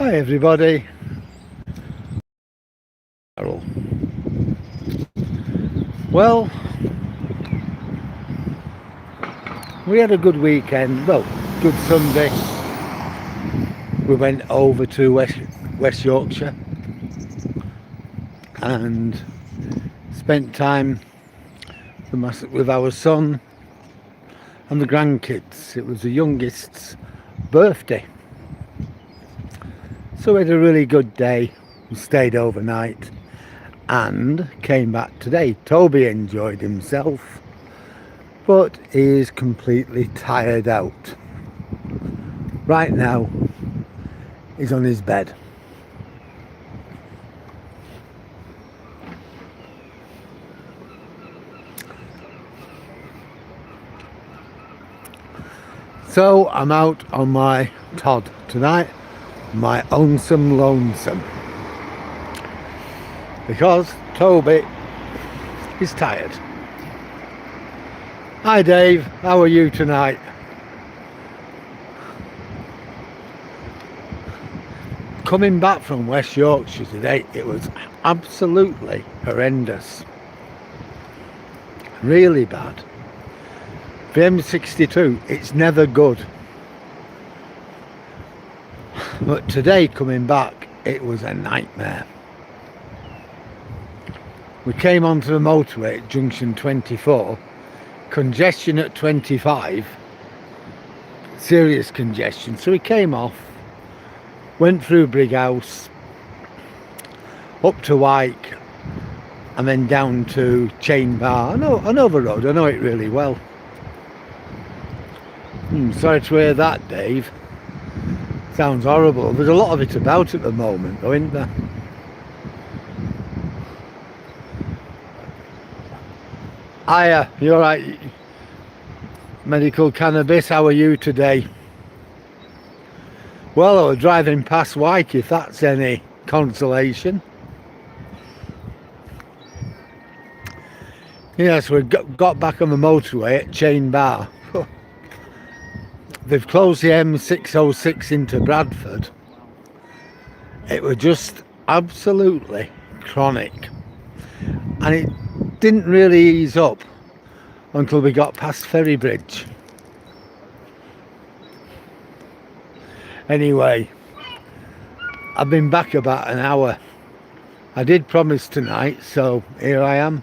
Hi everybody. Carol. Well, we had a good weekend. Well, good Sunday. We went over to West Yorkshire and spent time with our son and the grandkids. It was the youngest's birthday. So we had a really good day. We stayed overnight and came back today. Toby enjoyed himself, but he is completely tired out. Right now, he's on his bed. So I'm out on my Todd tonight, my lonesome, because Toby is tired. Hi Dave, how are you tonight? Coming back from West Yorkshire today, it was absolutely horrendous. Really bad. The M62, it's never good. But today coming back, it was a nightmare. We came onto the motorway at junction 24, congestion at 25, serious congestion. So we came off, went through Brighouse, up to Wyke, and then down to Chain Bar. I know the road, I know it really well. Sorry to hear that, Dave. Sounds horrible. There's a lot of it about at the moment though, isn't there? Hiya, you alright? Medical Cannabis, how are you today? Well, I was driving past Wyke, if that's any consolation. Yes, we got back on the motorway at Chain Bar. They've closed the M606 into Bradford. It was just absolutely chronic. And it didn't really ease up until we got past Ferry Bridge. Anyway, I've been back about an hour. I did promise tonight, so here I am.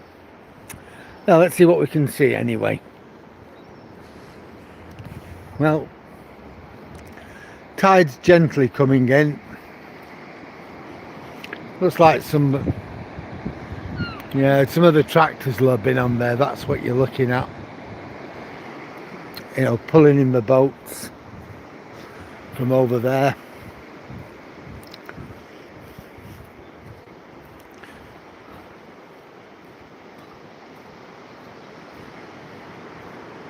Now let's see what we can see anyway. Well, tide's gently coming in. Looks like some of the tractors will have been on there. That's what you're looking at. You know, pulling in the boats from over there.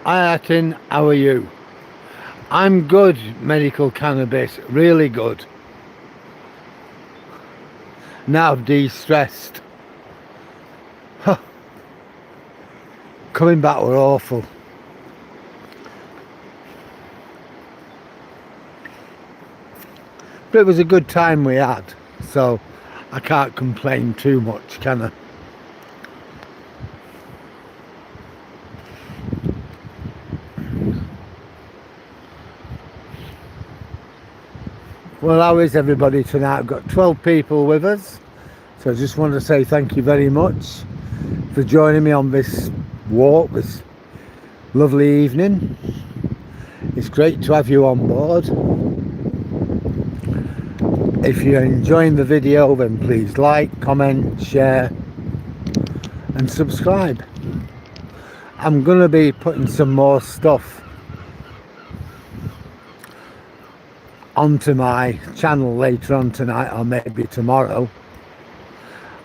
Hi Atin, how are you? I'm good, Medical Cannabis, really good. Now I've de-stressed. Huh. Coming back were awful. But it was a good time we had, so I can't complain too much, can I? Well, how is everybody tonight? I've got 12 people with us, so I just want to say thank you very much for joining me on this walk, this lovely evening. It's great to have you on board. If you're enjoying the video, then please like, comment, share and subscribe. I'm going to be putting some more stuff onto my channel later on tonight or maybe tomorrow.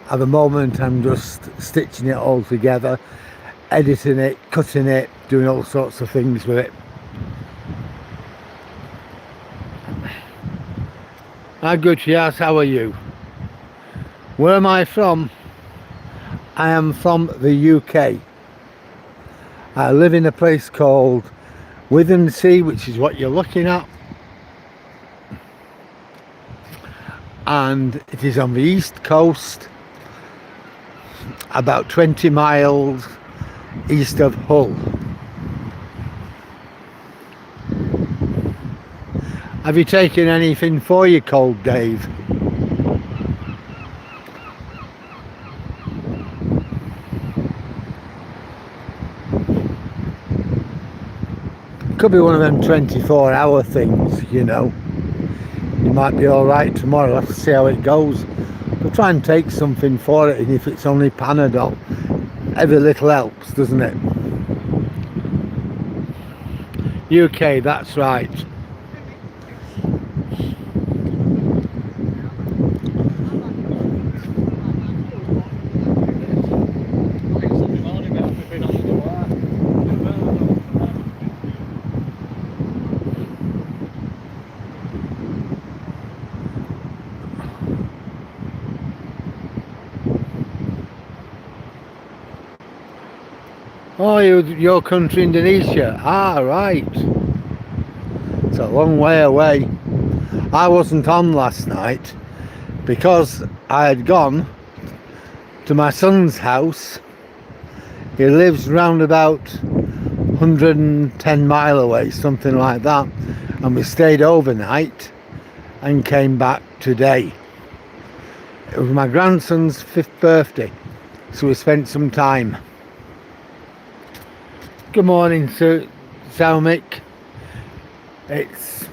At the moment I'm just stitching it all together, editing it, cutting it, doing all sorts of things with it. Hi good, yes, how are you? Where am I from? I am from the UK. I live in a place called Withernsea, which is what you're looking at. and it is on the east coast, about 20 miles east of Hull. Have you taken anything for your cold, Dave? Could be one of them 24-hour things, you know. You might be alright tomorrow, have to see how it goes. But try and take something for it, and if it's only Panadol, every little helps, doesn't it? UK, that's right. Oh, your country, Indonesia. Ah, right. It's a long way away. I wasn't on last night because I had gone to my son's house. He lives round about 110 mile away, something like that. And we stayed overnight and came back today. It was my grandson's 5th birthday, so we spent some time. Good morning, Sir Salmick. It's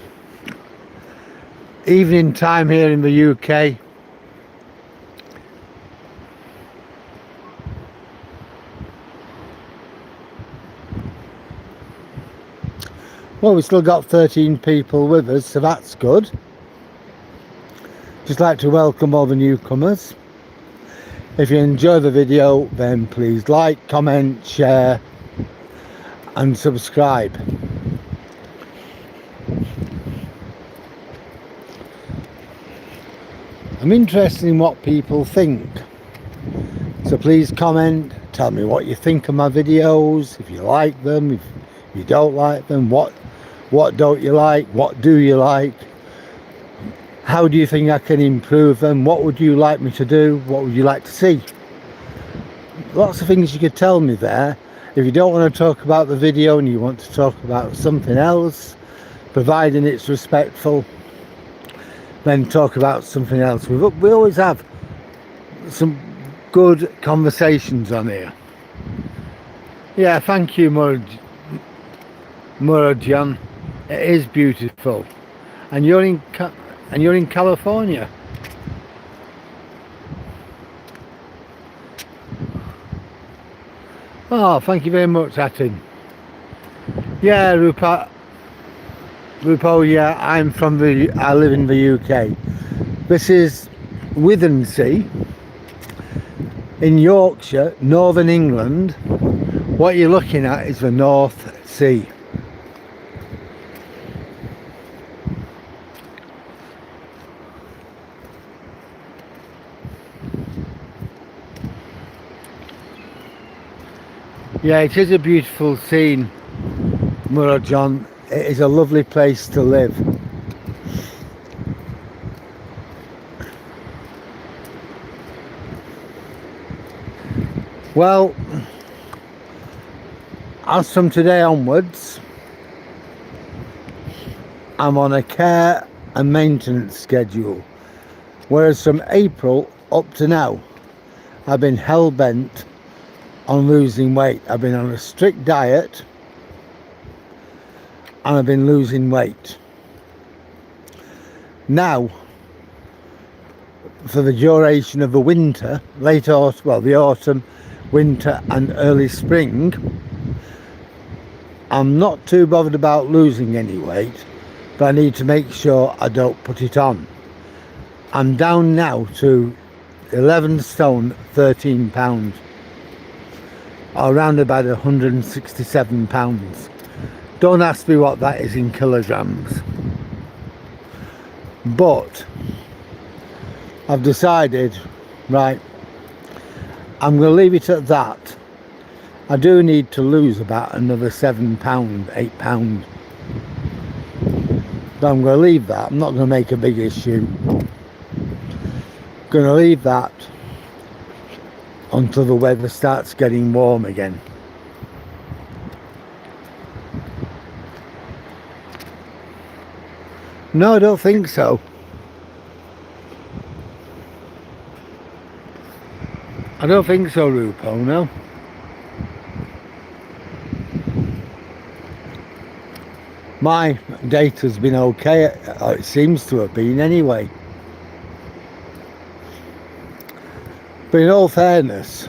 evening time here in the UK. Well, we've still got 13 people with us, so that's good. Just like to welcome all the newcomers. If you enjoy the video, then please like, comment, share and subscribe. I'm interested in what people think, so please comment, tell me what you think of my videos, if you like them, if you don't like them, what don't you like, what do you like, how do you think I can improve them, what would you like me to do, what would you like to see. Lots of things you could tell me there. If you don't want to talk about the video and you want to talk about something else, providing it's respectful, then talk about something else. We always have some good conversations on here. Yeah, thank you, Murajan. It is beautiful. And you're in California. Oh, thank you very much, Atin. Yeah, Rupa, yeah, I live in the UK. This is Withernsea in Yorkshire, northern England. What you're looking at is the North Sea. Yeah, it is a beautiful scene, Murajan. It is a lovely place to live. Well, as from today onwards, I'm on a care and maintenance schedule, whereas from April up to now, I've been hell-bent on losing weight. I've been on a strict diet and I've been losing weight. Now, for the duration of the winter, the autumn, winter and early spring, I'm not too bothered about losing any weight, but I need to make sure I don't put it on. I'm down now to 11 stone 13 pounds, or around about 167 pounds. Don't ask me what that is in kilograms, but I've decided, right, I'm going to leave it at that. I do need to lose about another 7 pounds, 8 pounds, but I'm going to leave that. I'm not going to make a big issue. Gonna leave that until the weather starts getting warm again. No, I don't think so. I don't think so, Rupo, no. My date has been okay, it seems to have been anyway. But in all fairness,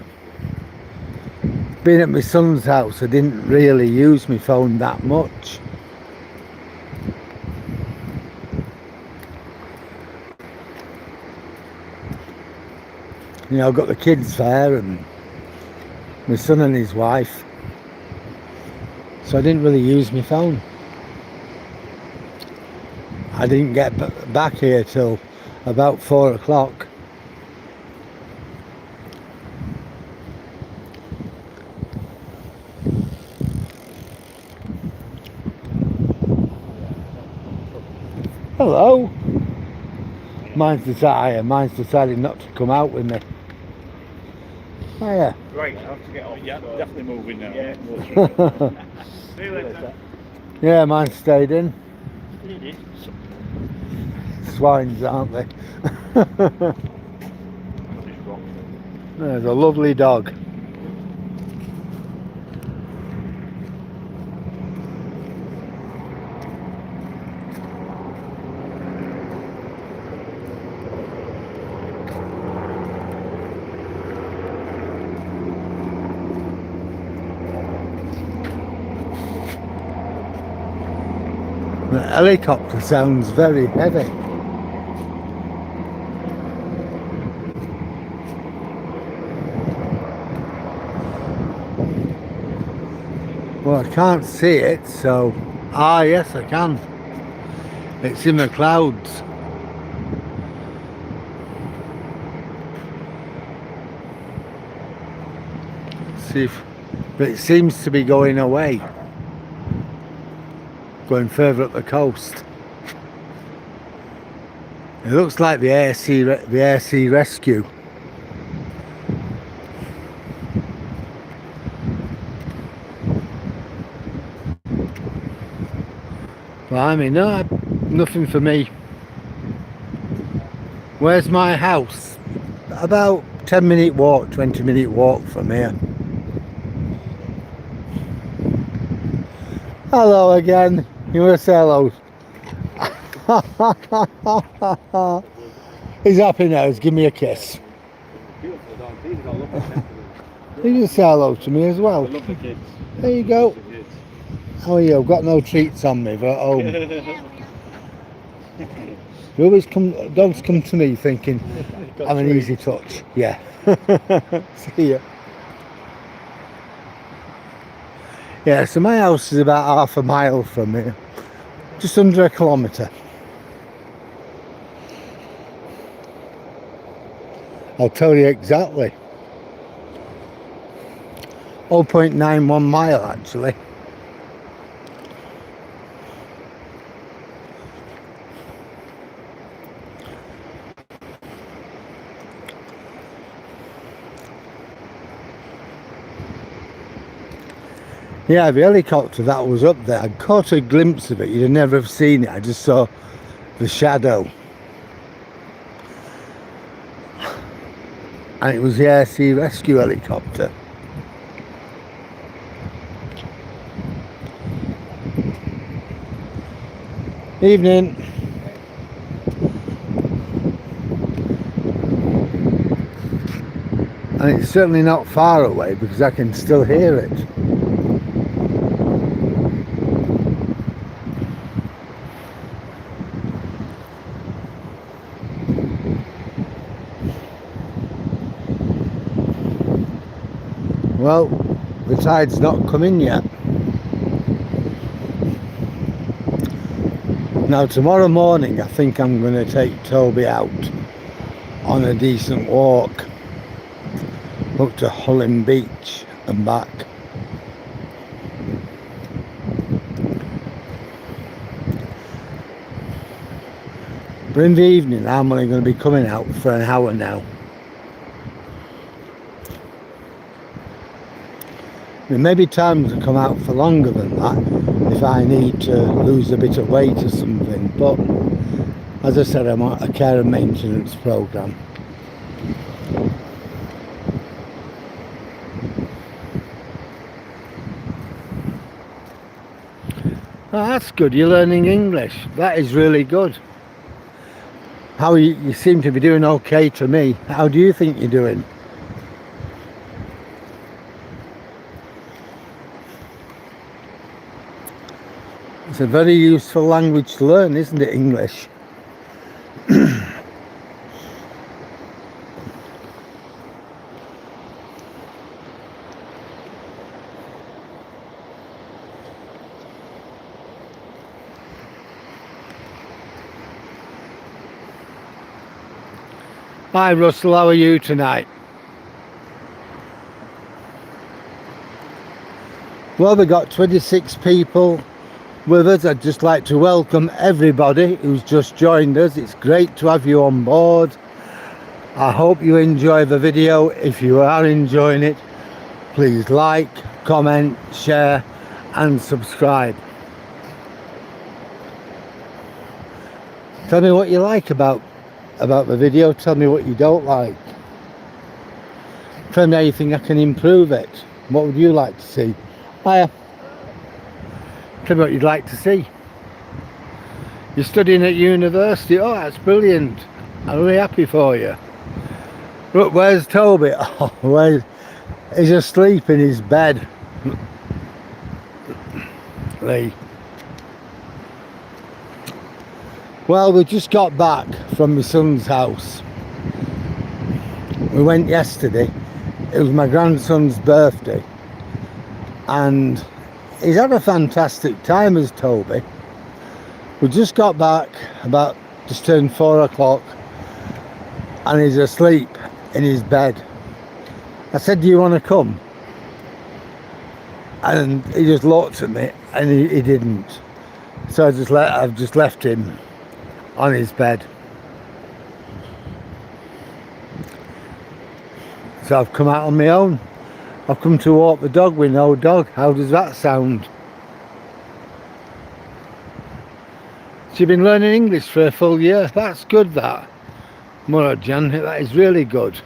being at my son's house, I didn't really use my phone that much. You know, I've got the kids there and my son and his wife, so I didn't really use my phone. I didn't get back here till about 4 o'clock. Hello. Mine's decided not to come out with me. Oh yeah. Right, I have to get off. Yeah, definitely moving now. Yeah. See you later. Yeah, mine stayed in. Swines, aren't they? There's a lovely dog. The helicopter sounds very heavy. Well, I can't see it, so... Ah, yes, I can. It's in the clouds. See if... But it seems to be going away. Going further up the coast. It looks like the air sea rescue. Well, I mean, no, nothing for me. Where's my house? About 10-minute walk, 20-minute walk from here. Hello again. You want to say hello? He's happy now. He's give me a kiss. You just say hello to me as well. I love the kids. There you go. How are you? I've got no treats on me, but at home. You always dogs come to me thinking I'm an easy touch. Yeah. See ya. Yeah, so my house is about half a mile from here. Just under a kilometre. I'll tell you exactly. 0.91 mile actually. Yeah, the helicopter that was up there, I caught a glimpse of it. You'd never have seen it. I just saw the shadow. And it was the air sea rescue helicopter. Evening. And it's certainly not far away because I can still hear it. Well, the tide's not come in yet. Now tomorrow morning I think I'm going to take Toby out on a decent walk up to Hulling Beach and back. But in the evening I'm only going to be coming out for an hour now. There may be times to come out for longer than that if I need to lose a bit of weight or something, but as I said, I'm on a care and maintenance programme. Oh, that's good, you're learning English. That is really good. How you seem to be doing okay to me. How do you think you're doing? It's a very useful language to learn, isn't it, English? Hi Russell, how are you tonight? Well, we've got 26 people with us. I'd just like to welcome everybody who's just joined us. It's great to have you on board. I hope you enjoy the video. If you are enjoying it, please like, comment, share and subscribe. Tell me what you like about the video. Tell me what you don't like. Tell me how you think I can improve it. What would you like to see? Hiya. Tell me what you'd like to see. You're studying at university. Oh, that's brilliant. I'm really happy for you. Look, where's Toby? Oh, he's asleep in his bed. Lee. Well, we just got back from my son's house. We went yesterday. It was my grandson's birthday. And he's had a fantastic time as Toby. We just got back, about just turned 4 o'clock, and he's asleep in his bed. I said, do you want to come? And he just looked at me and he didn't. So I've just left him on his bed. So I've come out on my own. I've come to walk the dog with no dog. How does that sound? So you've been learning English for a full year. That's good, that. Jan, that is really good.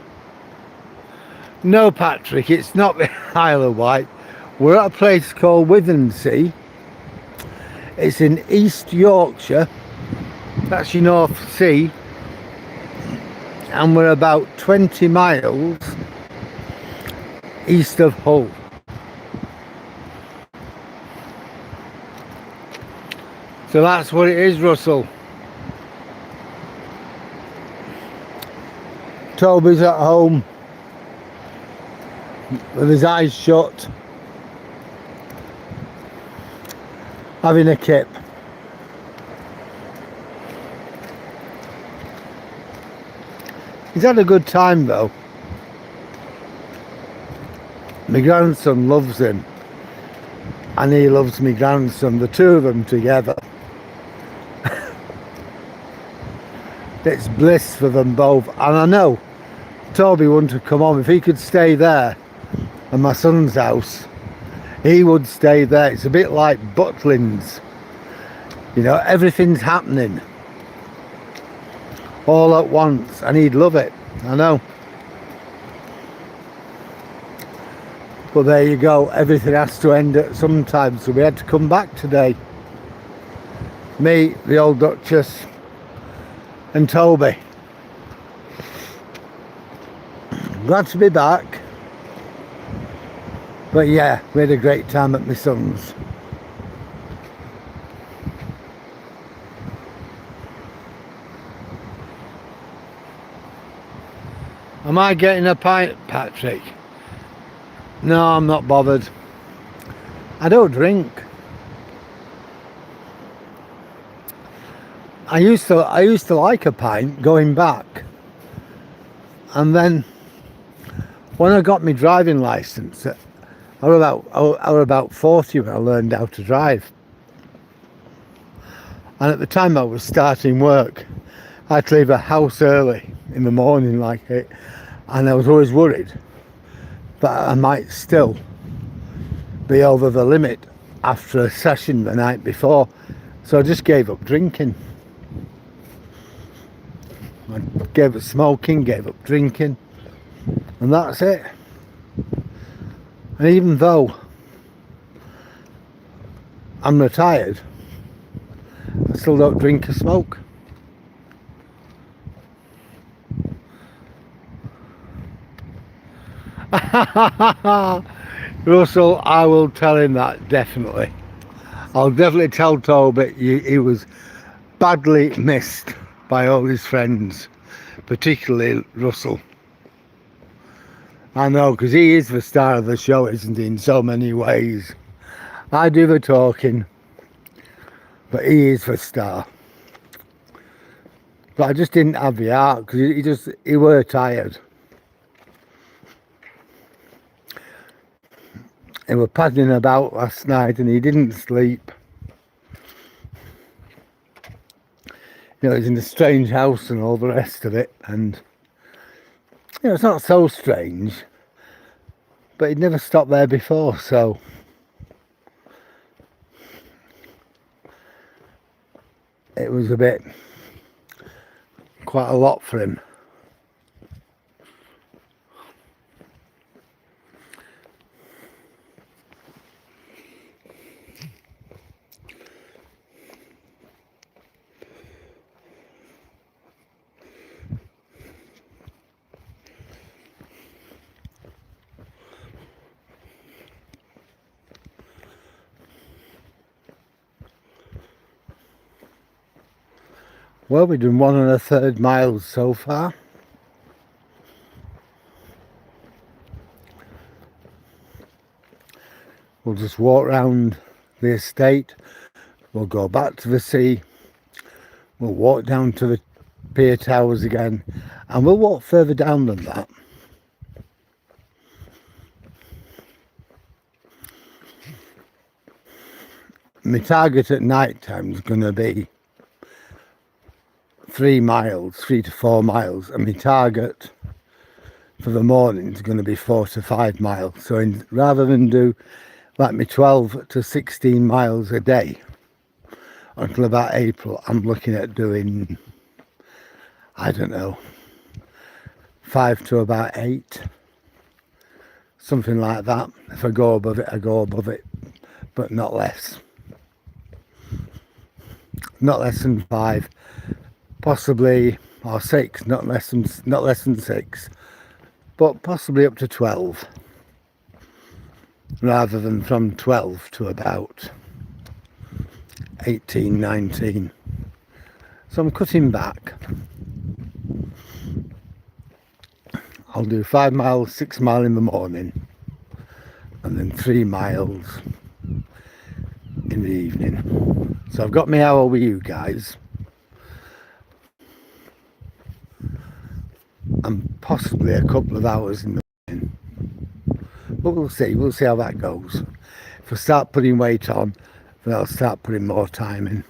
No, Patrick, it's not the Isle of Wight. We're at a place called Withernsea. It's in East Yorkshire. That's your North Sea. And we're about 20 miles east of Hull. So that's what it is, Russell. Toby's at home with his eyes shut, having a kip. He's had a good time though. My grandson loves him and he loves my grandson, the two of them together. It's bliss for them both, and I know Toby wouldn't have come home. If he could stay there at my son's house, he would stay there. It's a bit like Butlins, you know, everything's happening all at once and he'd love it, I know. But there you go, everything has to end at some time, so we had to come back today. Me, the old Duchess and Toby. Glad to be back. But yeah, we had a great time at my son's. Am I getting a pint, Patrick? No, I'm not bothered. I don't drink. I used to like a pint going back, and then when I got my driving licence, I was about 40 when I learned how to drive, and at the time I was starting work, I had to leave the house early in the morning like it, and I was always worried that I might still be over the limit after a session the night before, so I just gave up drinking. I gave up smoking, gave up drinking, and that's it. And even though I'm retired, I still don't drink or smoke. Russell, I will tell him that, definitely. I'll definitely tell Toby he was badly missed by all his friends, particularly Russell. I know, because he is the star of the show, isn't he, in so many ways. I do the talking, but he is the star. But I just didn't have the heart, because he were tired. He were padding about last night and he didn't sleep. You know, he's in a strange house and all the rest of it, and you know, it's not so strange, but he'd never stopped there before, so it was quite a lot for him. Well, we've done 1 1/3 miles so far. We'll just walk round the estate, we'll go back to the sea, we'll walk down to the pier towers again, and we'll walk further down than that. My target at night time is going to be 3 to 4 miles, and my target for the morning is going to be 4 to 5 miles. So rather than do like me 12 to 16 miles a day until about April, I'm looking at doing, I don't know, 5 to about 8, something like that. If I go above it, I go above it, but not less. Not less than 5, possibly, or 6, not less than 6, but possibly up to 12, rather than from 12 to about 18, 19. So I'm cutting back. I'll do 5 miles, 6 miles in the morning, and then 3 miles in the evening. So I've got my hour with you guys, and possibly a couple of hours in the morning, but we'll see how that goes. If I start putting weight on, then I'll start putting more time in.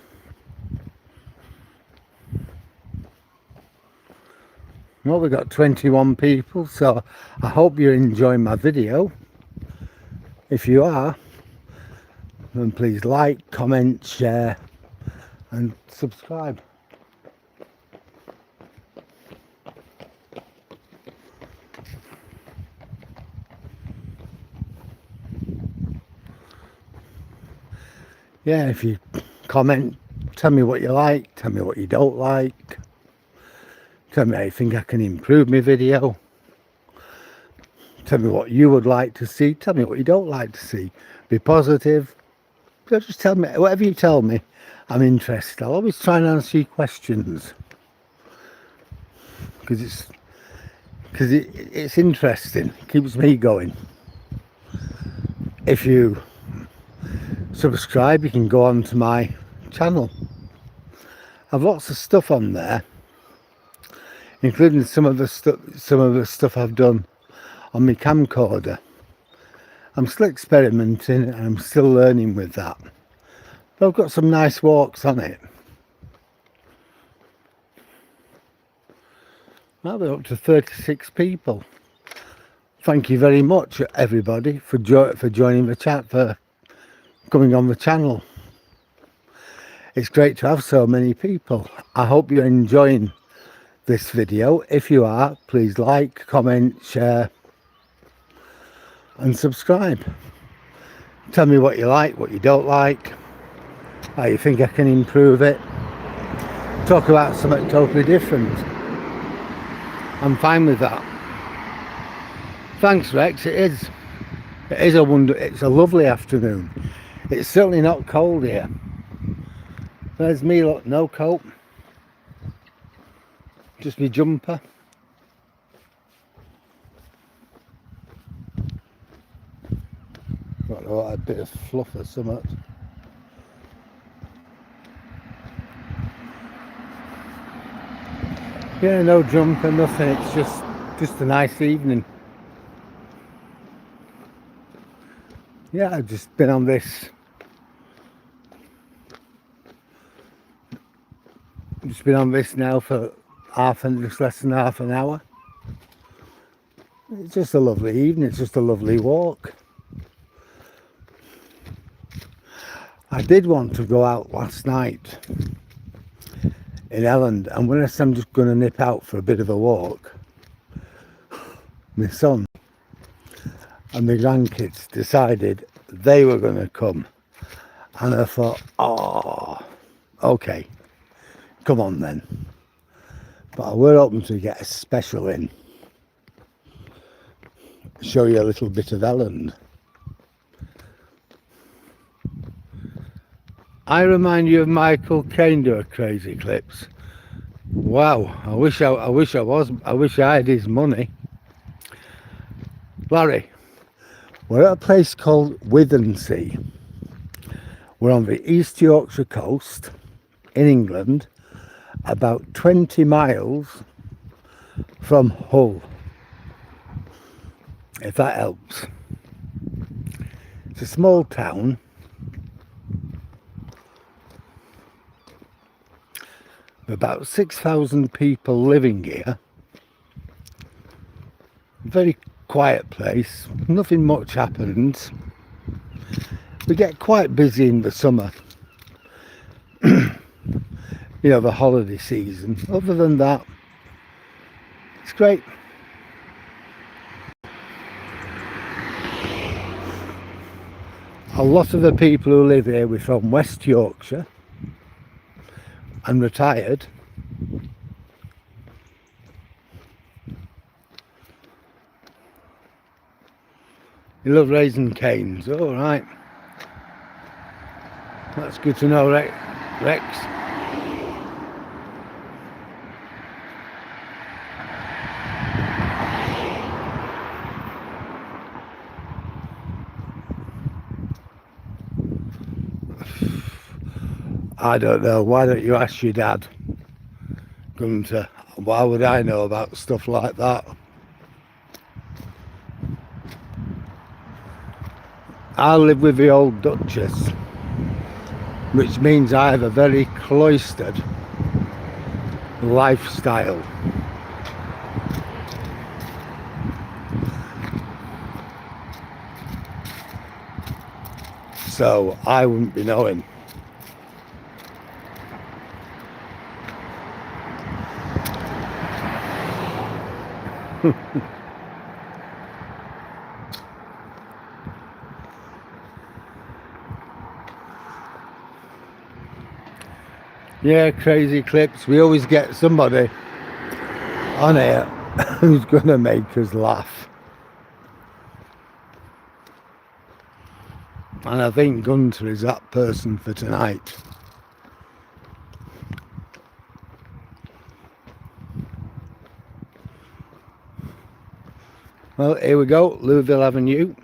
Well, we've got 21 people, so I hope you're enjoying my video. If you are, then please like, comment, share and subscribe. Yeah, if you comment, tell me what you like, tell me what you don't like, tell me how you think I can improve my video, tell me what you would like to see, tell me what you don't like to see. Be positive. Just tell me, whatever you tell me, I'm interested. I'll always try and answer your questions, because it's interesting. It keeps me going. If you subscribe, you can go on to my channel. I've lots of stuff on there, including some of the stuff I've done on my camcorder. I'm still experimenting and I'm still learning with that, but I've got some nice walks on it. Now we're up to 36 people. Thank you very much, everybody, for joining the chat, for coming on the channel. It's great to have so many people. I hope you're enjoying this video. If you are, please like, comment, share and subscribe. Tell me what you like, what you don't like, how you think I can improve it. Talk about something totally different. I'm fine with that. Thanks, Rex. It's a lovely afternoon. It's certainly not cold here. There's me, look, no coat, just my jumper. Got a bit of fluff or something. Yeah, no jumper, nothing. It's just a nice evening. Yeah, I've just been on this. Just been on this now for just less than half an hour. It's just a lovely evening. It's just a lovely walk. I did want to go out last night in Elland, and when I said I'm just going to nip out for a bit of a walk, my son and my grandkids decided they were going to come, and I thought, oh, okay, come on then. But we're hoping to get a special in, show you a little bit of Elland. I remind you of Michael Caine doing crazy clips. Wow, I wish I had his money. Larry, we're at a place called Withernsea. We're on the East Yorkshire coast in England, about 20 miles from Hull, if that helps. It's a small town. About 6,000 people living here. Very quiet place, nothing much happens. We get quite busy in the summer. You know, the holiday season. Other than that, it's great. A lot of the people who live here were from West Yorkshire and retired. You love raising canes, all right. That's good to know, Rex. I don't know. Why don't you ask your dad? Gunter, why would I know about stuff like that? I live with the old Duchess, which means I have a very cloistered lifestyle. So I wouldn't be knowing. Yeah, crazy clips. We always get somebody on here who's going to make us laugh. And I think Gunter is that person for tonight. Well, here we go, Louisville Avenue.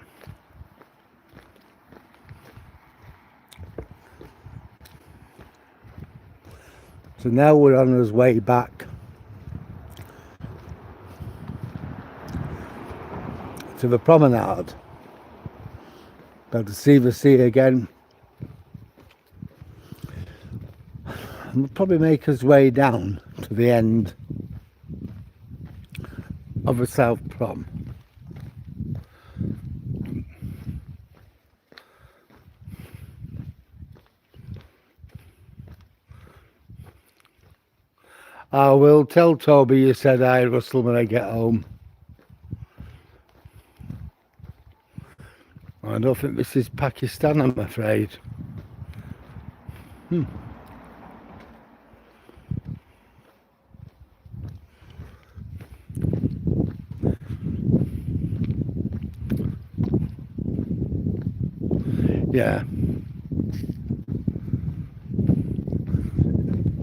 So now we're on our way back to the promenade. Got to see the sea again. And we'll probably make us way down to the end of a South Prom. I will tell Toby you said hi, Russell, when I get home. I don't think this is Pakistan, I'm afraid. Yeah.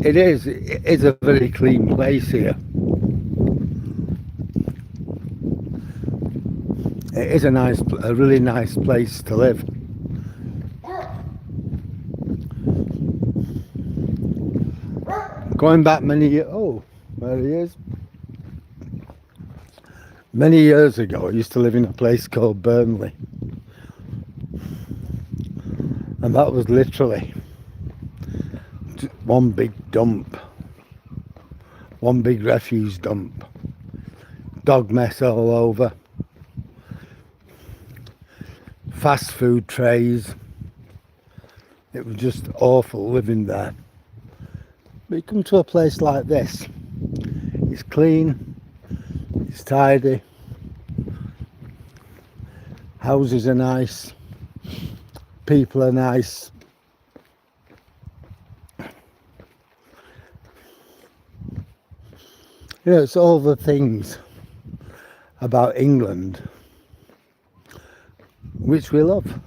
It is a very clean place here. It is a really nice place to live. Going back many years, oh, there he is. Many years ago, I used to live in a place called Burnley. And that was literally one big dump. One big refuse dump. Dog mess all over. Fast food trays. It was just awful living there. But you come to a place like this, it's clean, it's tidy, houses are nice, people are nice. You know, it's all the things about England which we love.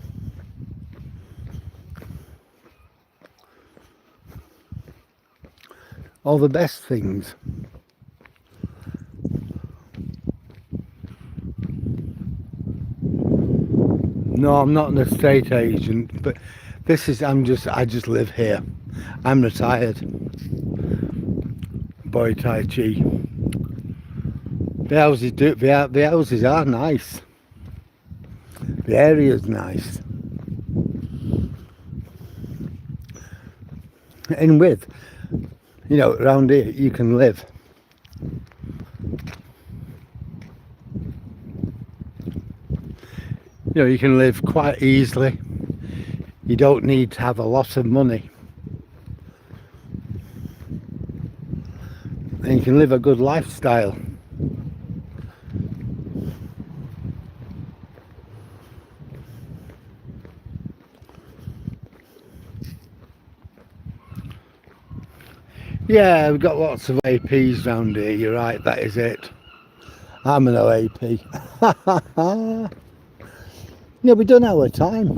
All the best things. No, I'm not an estate agent, but this is, I just live here. I'm retired. Boy Tai Chi. The houses are nice. The area's nice. And with, you know, around here you can live. You know, you can live quite easily. You don't need to have a lot of money. And you can live a good lifestyle. Yeah, we've got lots of APs round here, you're right, that is it. I'm an OAP. Yeah, we've done our time.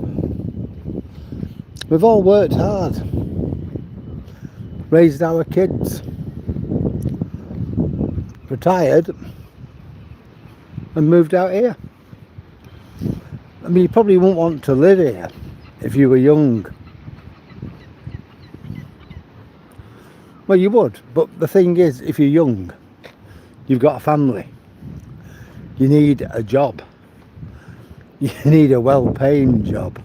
We've all worked hard. Raised our kids. Retired. And moved out here. I mean, you probably wouldn't want to live here if you were young. Well, you would, but the thing is, if you're young, you've got a family, you need a job, you need a well-paying job,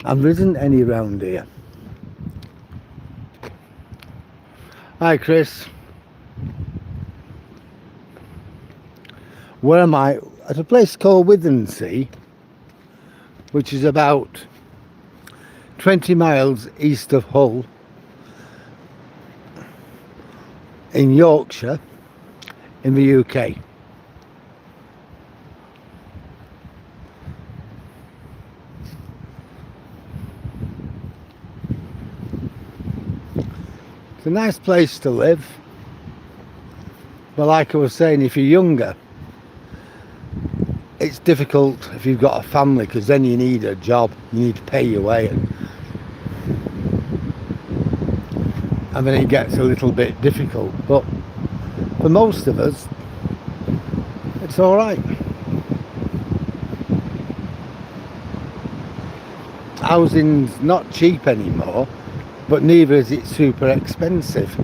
and there isn't any around here. Hi, Chris. Where am I? At a place called Withernsea, which is about 20 miles east of Hull, in Yorkshire, in the UK. It's a nice place to live, but like I was saying, if you're younger, it's difficult if you've got a family, because then you need a job, you need to pay your way, and then it gets a little bit difficult. But for most of us, it's all right. Housing's not cheap anymore, but neither is it super expensive.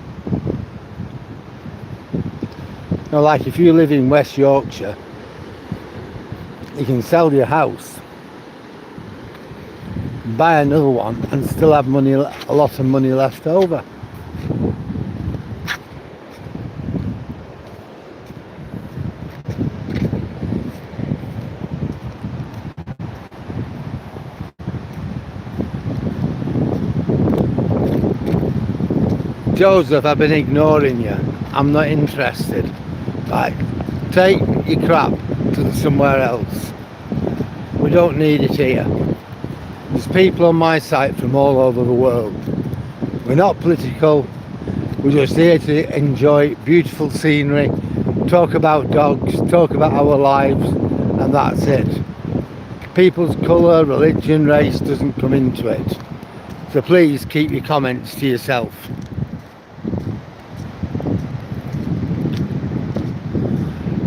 Now, like if you live in West Yorkshire, you can sell your house, buy another one, and still have money, a lot of money left over. Joseph, I've been ignoring you. I'm not interested. Right, take your crap to somewhere else. We don't need it here. There's people on my site from all over the world. We're not political. We're just here to enjoy beautiful scenery, talk about dogs, talk about our lives, and that's it. People's colour, religion, race doesn't come into it. So please keep your comments to yourself.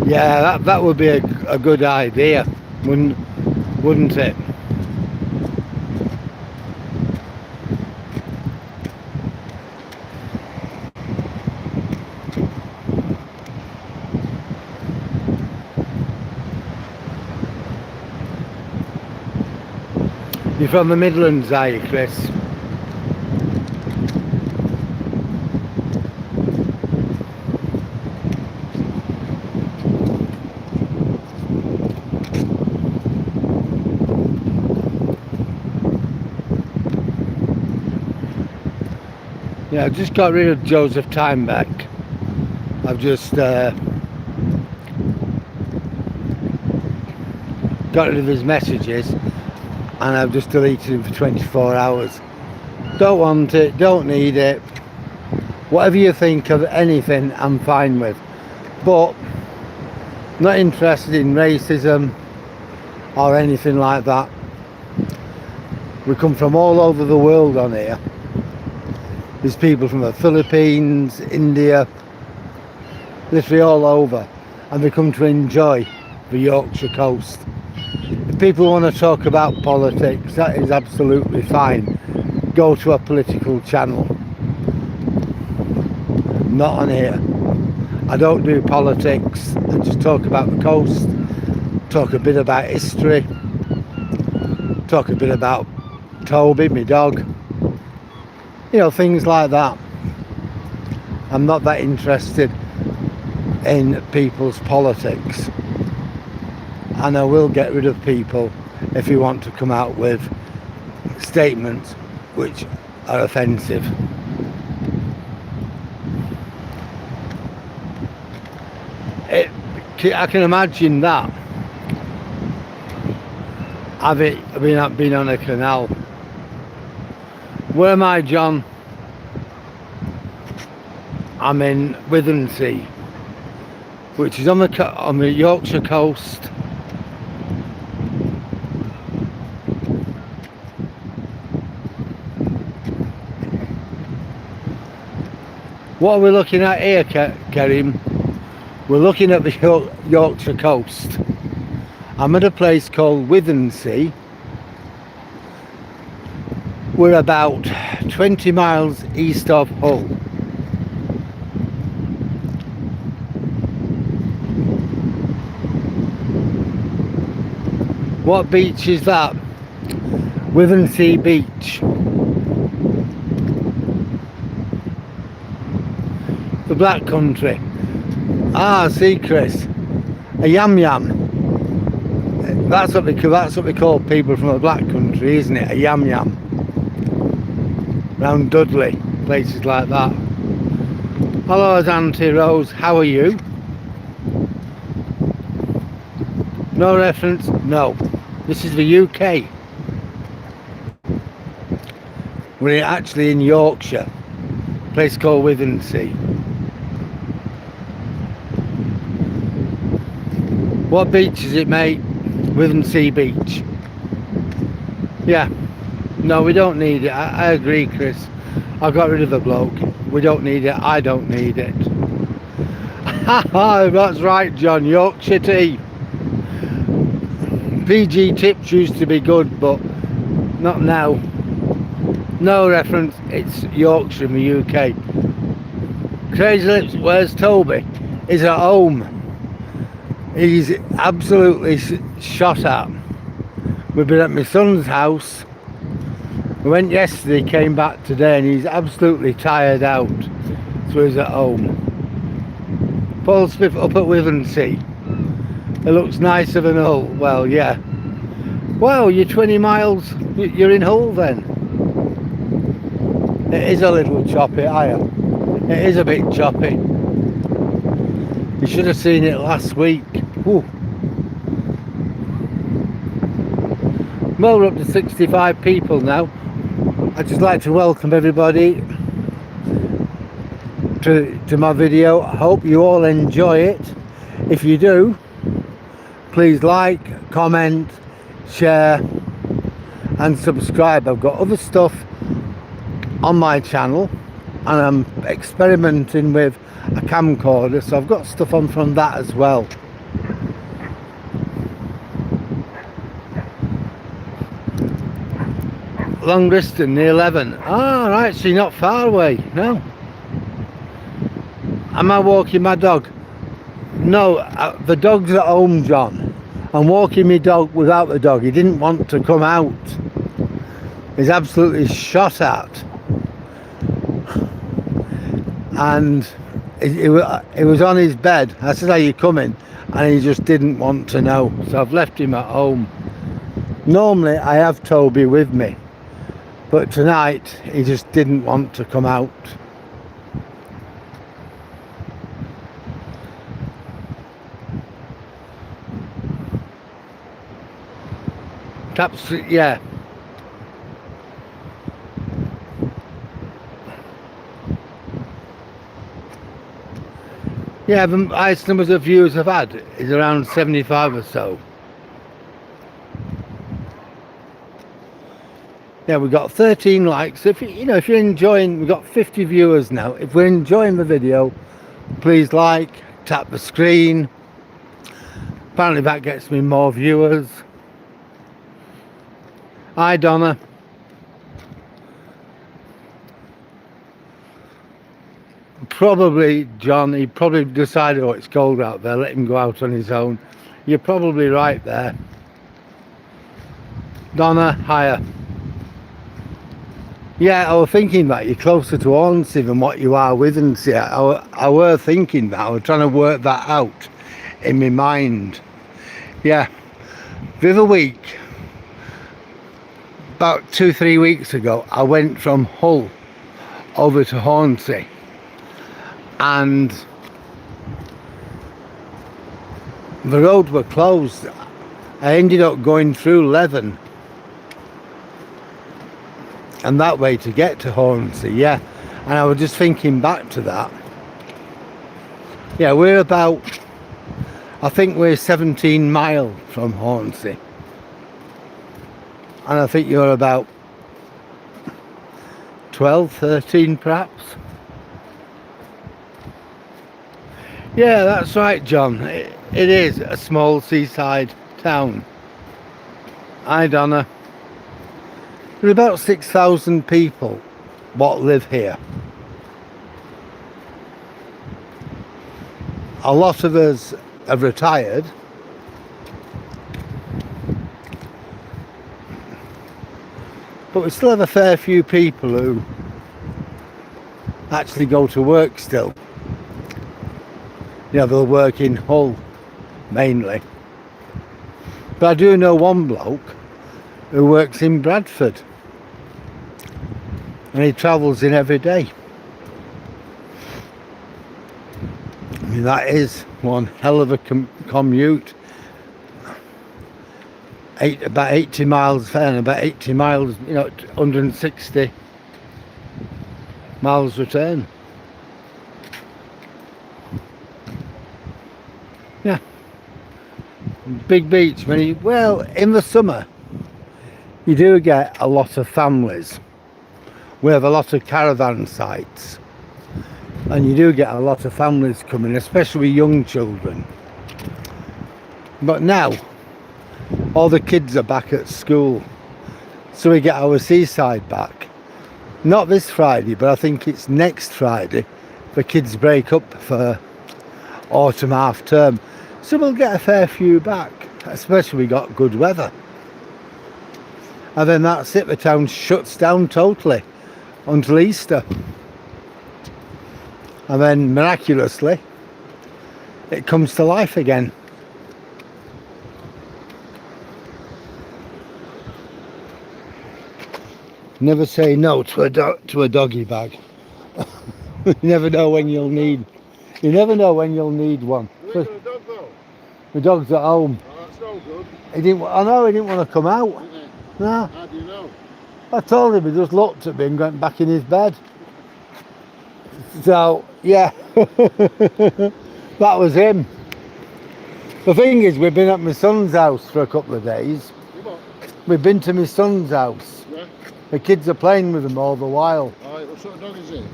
Yeah, that would be a good idea, wouldn't it? You're from the Midlands, are you, Chris? Yeah, I've just got rid of Joseph Tymeback. I've just got rid of his messages, and I've just deleted him for 24 hours. Don't want it, don't need it. Whatever you think of anything, I'm fine with. But not interested in racism or anything like that. We come from all over the world on here. There's people from the Philippines, India, literally all over, and they come to enjoy the Yorkshire coast. If people want to talk about politics, that is absolutely fine. Go to a political channel. Not on here. I don't do politics. I just talk about the coast, talk a bit about history, talk a bit about Toby, my dog. You know, things like that. I'm not that interested in people's politics. And I will get rid of people if you want to come out with statements which are offensive. I can imagine that. I've been on a canal. Where am I, John? I'm in Withernsea, which is on the Yorkshire coast. What are we looking at here, Kerim? We're looking at the Yorkshire coast. I'm at a place called Withernsea. We're about 20 miles east of Hull. What beach is that? Withernsea Beach. The Black Country. Ah, see, Chris. A yam yam. That's what we call people from the Black Country, isn't it? A yam yam. Round Dudley, places like that. Hello, Auntie Rose. How are you? No reference? No. This is the UK. We're actually in Yorkshire. A place called Withernsea. What beach is it, mate? Withernsea Beach. Yeah. No, we don't need it. I agree, Chris. I got rid of the bloke. We don't need it. I don't need it. That's right, John. Yorkshire tea. PG tips used to be good, but not now. No reference. It's Yorkshire in the UK. Crazy Lips, where's Toby? He's at home. He's absolutely shot at. We've been at my son's house. We went yesterday, came back today, and he's absolutely tired out. So he's at home. Paul Smith up at Withernsea. It looks nicer than Hull. Well, yeah. Wow, you're 20 miles. You're in Hull then. It is a little choppy, higher. It is a bit choppy. You should have seen it last week. Whew. Well, we're up to 65 people now. I'd just like to welcome everybody to my video. I hope you all enjoy it. If you do, please like, comment, share and subscribe. I've got other stuff on my channel and I'm experimenting with a camcorder, so I've got stuff on from that as well. Long distance, the 11. Ah, right, so you're not far away. No. Am I walking my dog? No, the dog's at home, John. I'm walking my dog without the dog. He didn't want to come out. He's absolutely shot at. And he was on his bed. I said, are you coming? And he just didn't want to know. So I've left him at home. Normally I have Toby with me, but tonight he just didn't want to come out. Taps, yeah. Yeah, the highest numbers of views I've had is around 75 or so. Yeah, we've got 13 likes. If if you're enjoying, we've got 50 viewers now. If we're enjoying the video, please like, tap the screen. Apparently that gets me more viewers. Hi Donna. Probably John, he probably decided, oh, it's cold out there, let him go out on his own. You're probably right there. Donna, higher. Yeah, I was thinking that you're closer to Withernsea than what you are Withernsea. I were thinking that. I was trying to work that out in my mind. Yeah. The other week, about 2-3 weeks ago, I went from Hull over to Hornsey, and the roads were closed. I ended up going through Leven and that way to get to Hornsey. Yeah, and I was just thinking back to that. Yeah, we're about, I think we're 17 miles from Hornsey, and I think you're about 12, 13 perhaps. Yeah, that's right, John. It is a small seaside town. Hi Donna. There are about 6,000 people what live here. A lot of us have retired. But we still have a fair few people who actually go to work still. You know, they'll work in Hull mainly. But I do know one bloke who works in Bradford, and he travels in every day. I mean, that is one hell of a commute. About 80 miles there and about 80 miles, 160 miles return. Yeah. Big beach. Well, in the summer, you do get a lot of families. We have a lot of caravan sites, and you do get a lot of families coming, especially young children. But now, all the kids are back at school, so we get our seaside back. Not this Friday, but I think it's next Friday. The kids break up for autumn half term, so we'll get a fair few back, especially we got good weather. And then that's it, the town shuts down totally until Easter, and then miraculously it comes to life again. Never say no to a doggy bag. You never know when you'll need. You never know when you'll need one. You ain't got a dog though? The dog's at home. Oh, that's no good. He didn't. I know he didn't want to come out. Isn't it? No. How do you know? I told him. He just looked at me and went back in his bed. So yeah, that was him. The thing is, we've been at my son's house for a couple of days. You what? We've been to my son's house. Yeah. The kids are playing with him all the while. Alright, what sort of dog is it?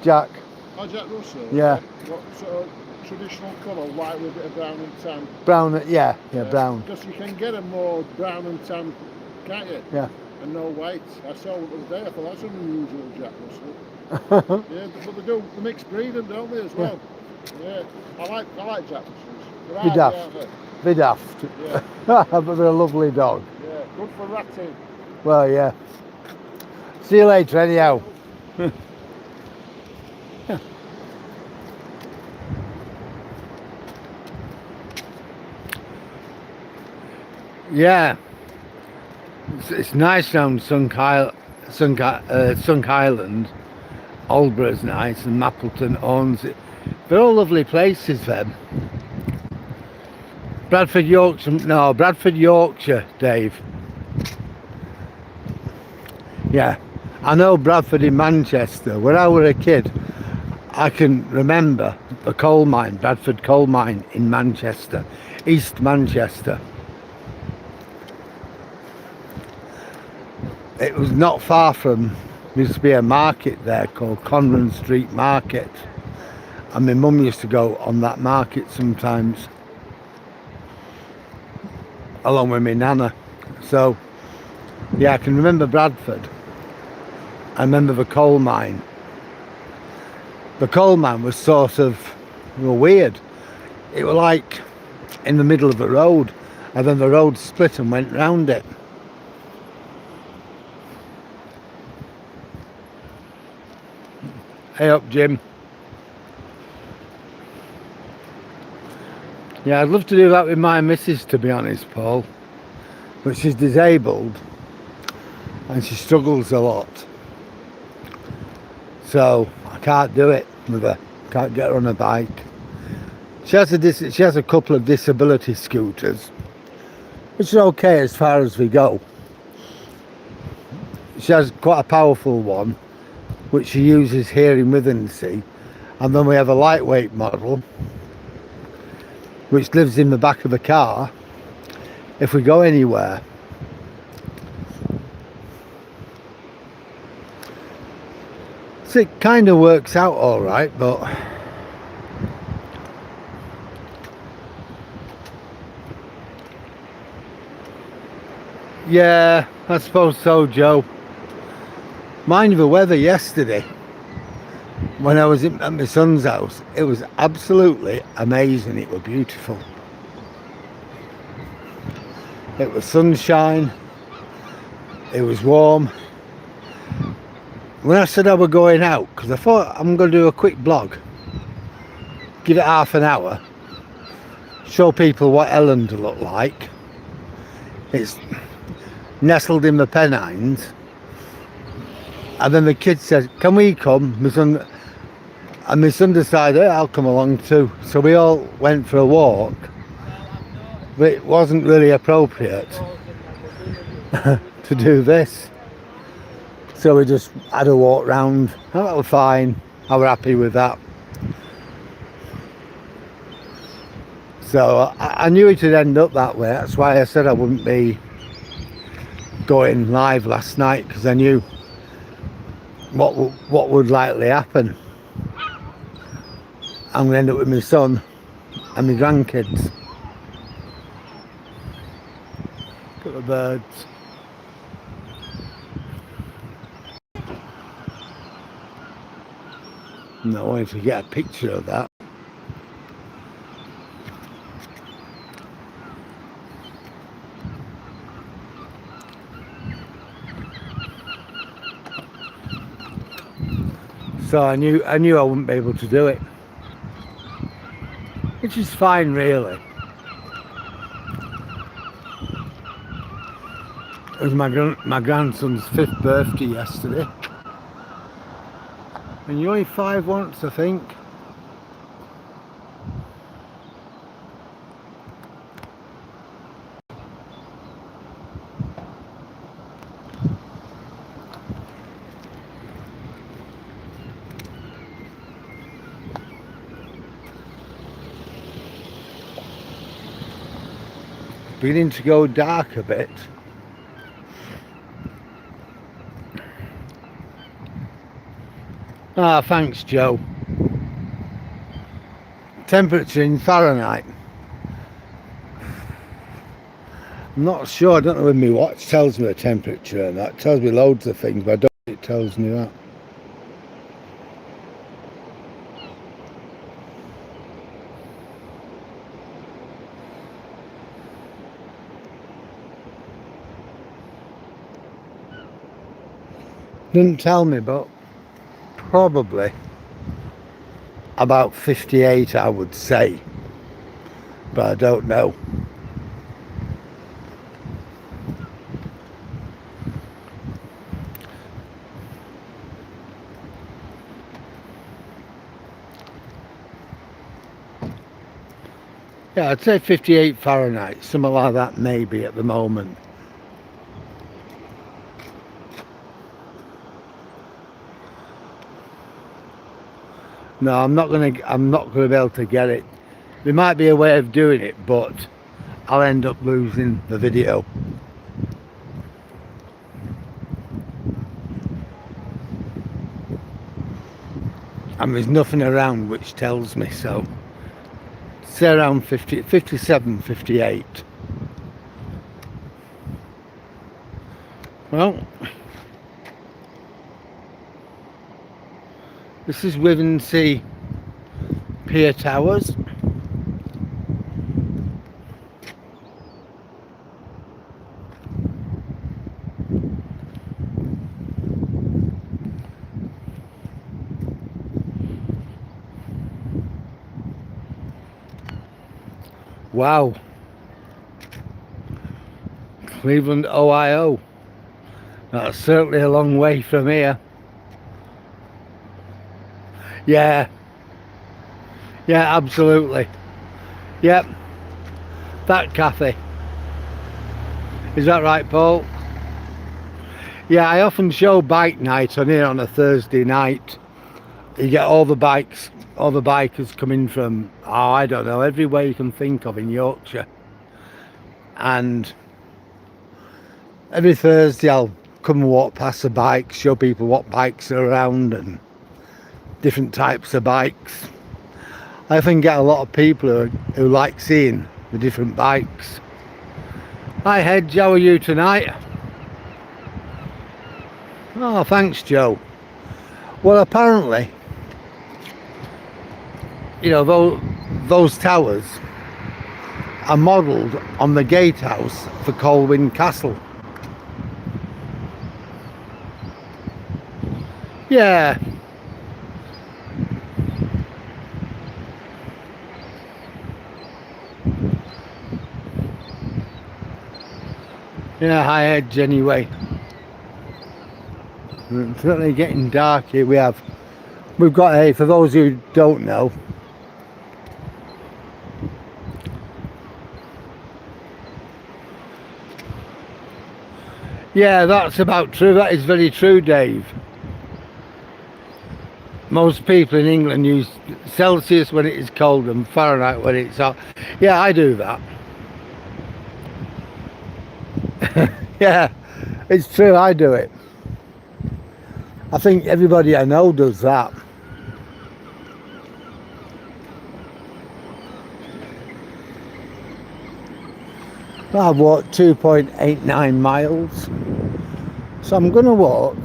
Jack. Oh, Jack Russell? Yeah. What sort of traditional colour? White with a bit of brown and tan? Brown. Yeah, brown. Because you can get them more brown and tan, can't you? Yeah. And no white. I saw one the other day. I thought that's an unusual Jack Russell. Yeah, but they do the mixed breeding, don't they, as well? Yeah. I like Jack Russells. They're Be hardy, daft. aren't they? Be daft. Yeah. But they're a lovely dog. Yeah. Good for ratting. Well, yeah. See you later, anyhow. Yeah. It's nice round Sunk Island. Aldborough's nice, and Mappleton, Hornsey. They're all lovely places, them. Bradford, Yorkshire, Dave. Yeah, I know Bradford in Manchester. When I was a kid, I can remember the coal mine, Bradford coal mine in Manchester, East Manchester. It was not far from, there used to be a market there called Conran Street Market, and my mum used to go on that market sometimes along with my nana. So yeah, I can remember Bradford. I remember the coal mine. The coal mine was sort of weird. It was like in the middle of the road, and then the road split and went round it. Hey up, Jim. Yeah, I'd love to do that with my missus, to be honest, Paul. But she's disabled and she struggles a lot. So I can't do it with her. Can't get her on a bike. She has a couple of disability scooters, which is okay as far as we go. She has quite a powerful one, which she uses here in Withernsea, and then we have a lightweight model which lives in the back of the car if we go anywhere. So it kind of works out all right, but yeah, I suppose so, Joe. Mind the weather yesterday when I was at my son's house, it was absolutely amazing. It was beautiful. It was sunshine, it was warm. When I said I was going out, because I thought I'm going to do a quick blog, give it half an hour, show people what Elland look like. It's nestled in the Pennines. And then the kids said, can we come? And my son decided, I'll come along too. So we all went for a walk, but it wasn't really appropriate to do this. So we just had a walk round, and that was fine. I was happy with that. So I knew it would end up that way. That's why I said I wouldn't be going live last night, because I knew what would likely happen. I'm going to end up with my son and my grandkids. Look at the birds. No, I wanted to get a picture of that. So I knew I wouldn't be able to do it, which is fine, really. It was my grandson's 5th birthday yesterday. And you only 5 once, I think. Beginning to go dark a bit. Ah, thanks, Joe. Temperature in Fahrenheit. I'm not sure. I don't know when my watch tells me the temperature and that. It tells me loads of things, but I don't think it tells me that. Didn't tell me, but probably about 58, I would say, but I don't know. Yeah, I'd say 58 Fahrenheit, something like that maybe at the moment. No, I'm not gonna be able to get it. There might be a way of doing it, but I'll end up losing the video. And there's nothing around which tells me, so say around 50, 57, 58. Well, this is Withernsea Pier Towers. Wow. Cleveland, Ohio. That's certainly a long way from here. Yeah. Yeah, absolutely. Yep. That cafe. Is that right, Paul? Yeah, I often show bike night on here on a Thursday night. You get all the bikers coming from, oh, I don't know, everywhere you can think of in Yorkshire. And every Thursday I'll come and walk past the bikes, show people what bikes are around and different types of bikes. I often get a lot of people who like seeing the different bikes. Hi Hedge, how are you tonight? Oh, thanks Joe. Well, apparently, you know, those towers are modelled on the gatehouse for Colwyn Castle. Yeah. Yeah, high edge anyway. It's certainly getting dark here. We've got a, for those who don't know, yeah, that's about true. That is very true, Dave. Most people in England use Celsius when it is cold and Fahrenheit when it's hot. Yeah, I do that. Yeah, it's true, I do it. I think everybody I know does that. I've walked 2.89 miles. So I'm going to walk.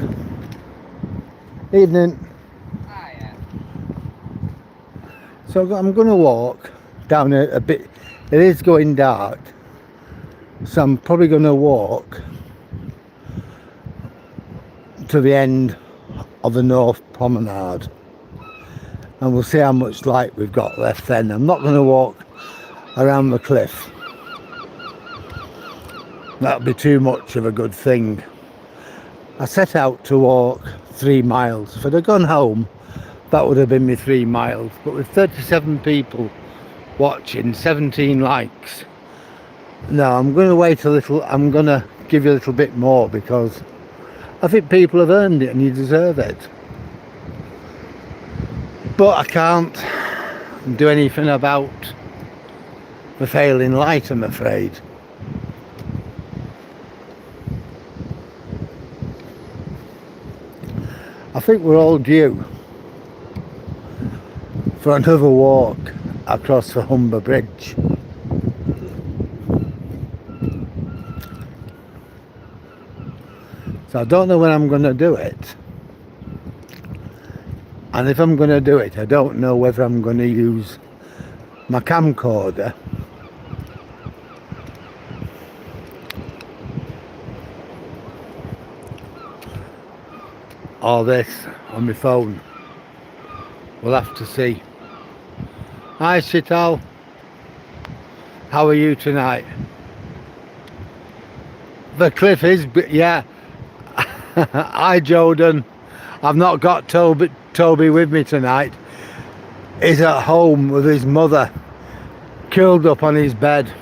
Evening. So I'm going to walk down a bit. It is going dark. So I'm probably going to walk to the end of the North Promenade. And we'll see how much light we've got left then. I'm not going to walk around the cliff. That'd be too much of a good thing. I set out to walk 3 miles. If I'd have gone home that would have been me 3 miles. But with 37 people watching, 17 likes, no, I'm going to wait a little. I'm going to give you a little bit more, because I think people have earned it and you deserve it. But I can't do anything about the failing light, I'm afraid. I think we're all due for another walk across the Humber Bridge. So I don't know when I'm going to do it. And if I'm going to do it, I don't know whether I'm going to use my camcorder or this on my phone. We'll have to see. Hi Sital, how are you tonight? The cliff is, yeah. Hi Jordan, I've not got Toby with me tonight. He's at home with his mother, curled up on his bed.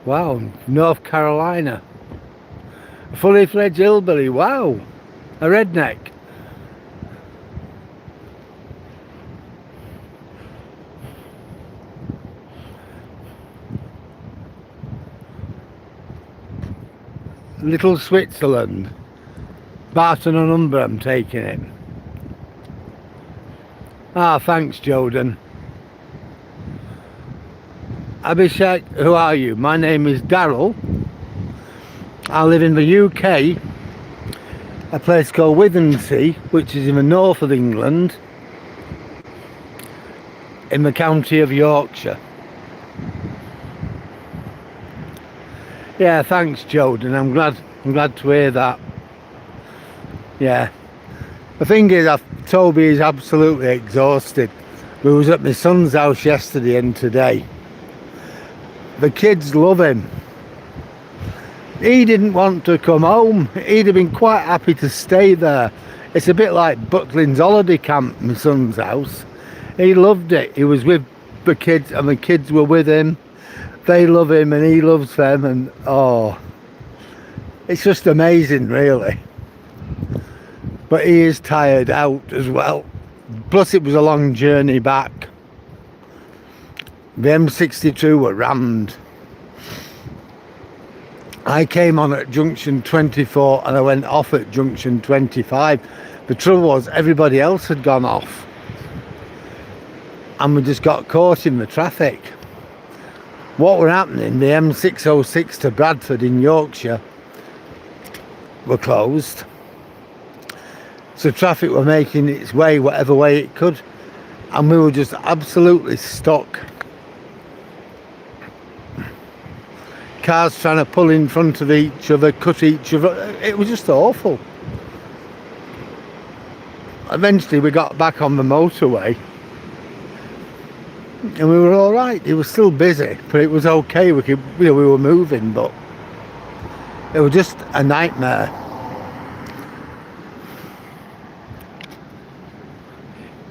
Wow, North Carolina. A fully fledged hillbilly, wow. A redneck. Little Switzerland. Barton on Humber, I'm taking it. Ah, thanks Jordan. Abhishek, who are you? My name is Daryl. I live in the UK, a place called Withernsea, which is in the north of England, in the county of Yorkshire. Yeah, thanks Jordan, I'm glad to hear that. Yeah. The thing is, Toby is absolutely exhausted. We was at my son's house yesterday and today. The kids love him. He didn't want to come home. He'd have been quite happy to stay there. It's a bit like Butlins holiday camp, my son's house. He loved it. He was with the kids and the kids were with him. They love him and he loves them, and oh, it's just amazing really. But he is tired out as well. Plus it was a long journey back. The M62 were rammed. I came on at junction 24 and I went off at junction 25. The trouble was everybody else had gone off and we just got caught in the traffic. What were happening, the M606 to Bradford in Yorkshire were closed. So traffic were making its way whatever way it could, and we were just absolutely stuck. Cars trying to pull in front of each other, cut each other. It was just awful. Eventually we got back on the motorway and we were all right. It was still busy, but it was okay. We were moving, but it was just a nightmare.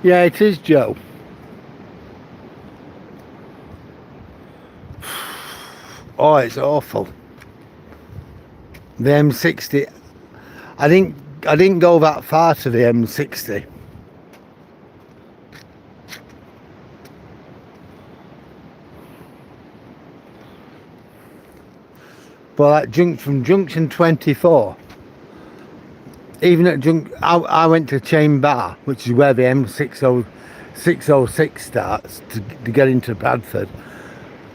Yeah, it is, Joe. Oh, it's awful. The M60. I didn't go that far to the M60. But like from junction 24, even at I went to Chain Bar, which is where the M606 starts to get into Bradford,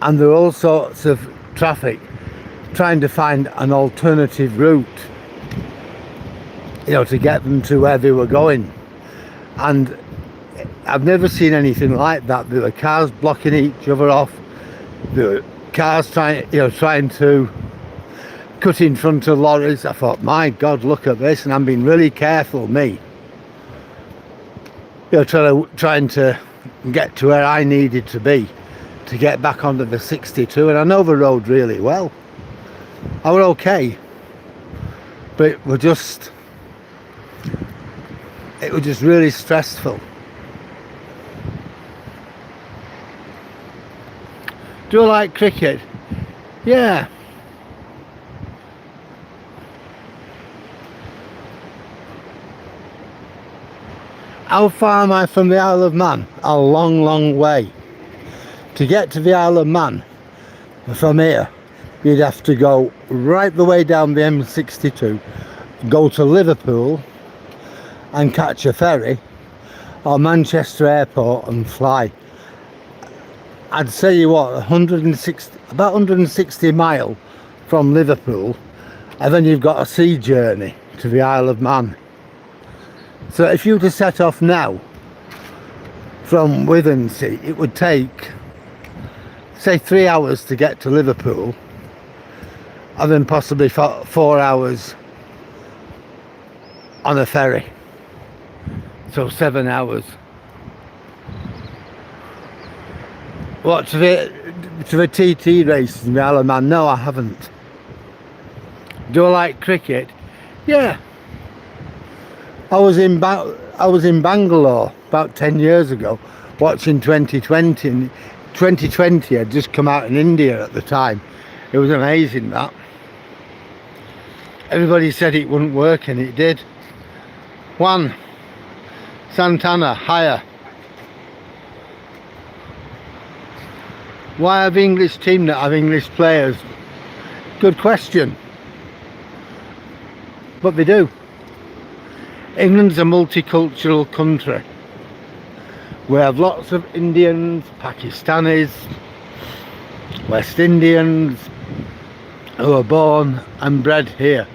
and there are all sorts of traffic trying to find an alternative route, to get them to where they were going. And I've never seen anything like that. There were cars blocking each other off. There were cars trying to cut in front of lorries. I thought, my God, look at this. And I'm being really careful, me. Trying to get to where I needed to be. to get back onto the 62, and I know the road really well. I were okay, but it was just really stressful. Do I like cricket? Yeah. How far am I from the Isle of Man? A long, long way. To get to the Isle of Man from here, you'd have to go right the way down the M62, go to Liverpool and catch a ferry or Manchester Airport and fly. I'd say you what, about 160 mile from Liverpool, and then you've got a sea journey to the Isle of Man. So if you were to set off now from Withernsea, it would take, say, 3 hours to get to Liverpool, and then possibly 4 hours on a ferry. So 7 hours. What, to the TT races in the Isle of Man? No, I haven't. Do I like cricket? Yeah. I was in Bangalore about 10 years ago watching 2020, and 2020 had just come out in India at the time. It was amazing, that. Everybody said it wouldn't work, and it did. One, Santana, higher. Why have English team that have English players? Good question. But they do. England's a multicultural country. We have lots of Indians, Pakistanis, West Indians who are born and bred here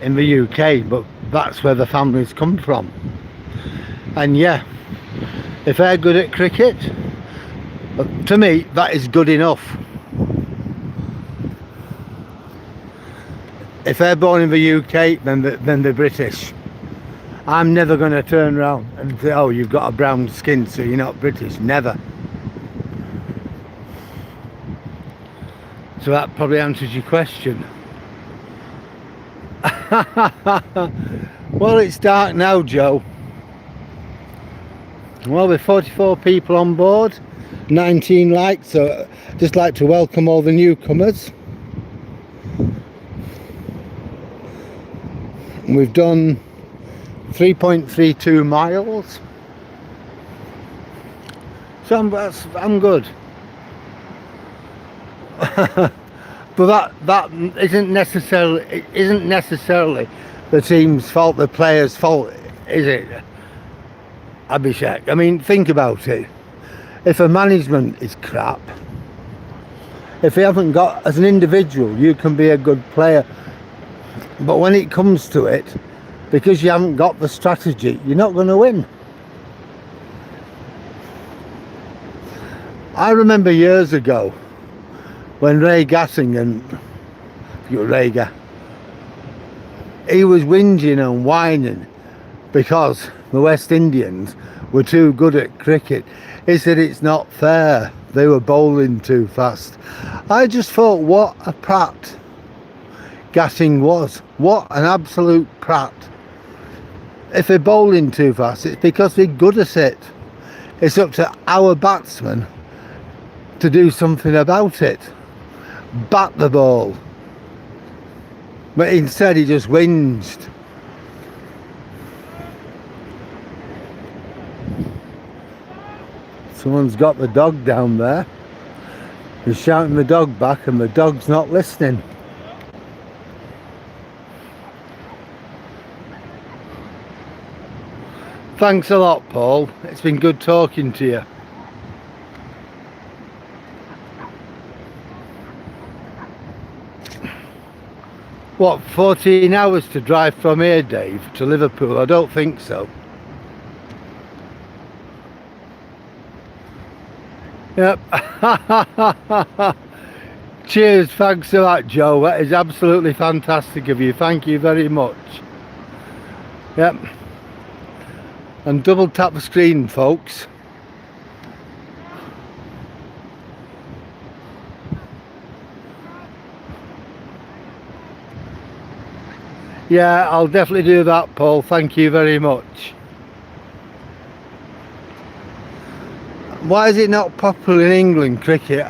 in the UK, but that's where the families come from. And yeah, if they're good at cricket, to me that is good enough. If they're born in the UK, then they're British. I'm never going to turn around and say, oh, you've got a brown skin, so you're not British. Never. So that probably answers your question. Well, it's dark now, Joe. Well, with 44 people on board, 19 likes, so I'd just like to welcome all the newcomers. We've done 3.32 miles, so I'm good. But that isn't necessarily the team's fault, the players' fault, is it, Abhishek? I mean, think about it. If a management is crap, if you haven't got, as an individual, you can be a good player, but when it comes to it, because you haven't got the strategy, you're not going to win. I remember years ago when Ray Gassing and Rayga, he was whinging and whining because the West Indians were too good at cricket. He said it's not fair, they were bowling too fast. I just thought, what a prat Gassing was. What an absolute prat. If they're bowling too fast, it's because they're good at it. It's up to our batsmen to do something about it. Bat the ball. But instead he just whinged. Someone's got the dog down there. He's shouting the dog back and the dog's not listening. Thanks a lot, Paul. It's been good talking to you. What, 14 hours to drive from here, Dave, to Liverpool? I don't think so. Yep. Cheers, thanks for that, Joe. That is absolutely fantastic of you. Thank you very much. Yep. And double tap the screen, folks. Yeah, I'll definitely do that, Paul. Thank you very much. Why is it not popular in England, cricket?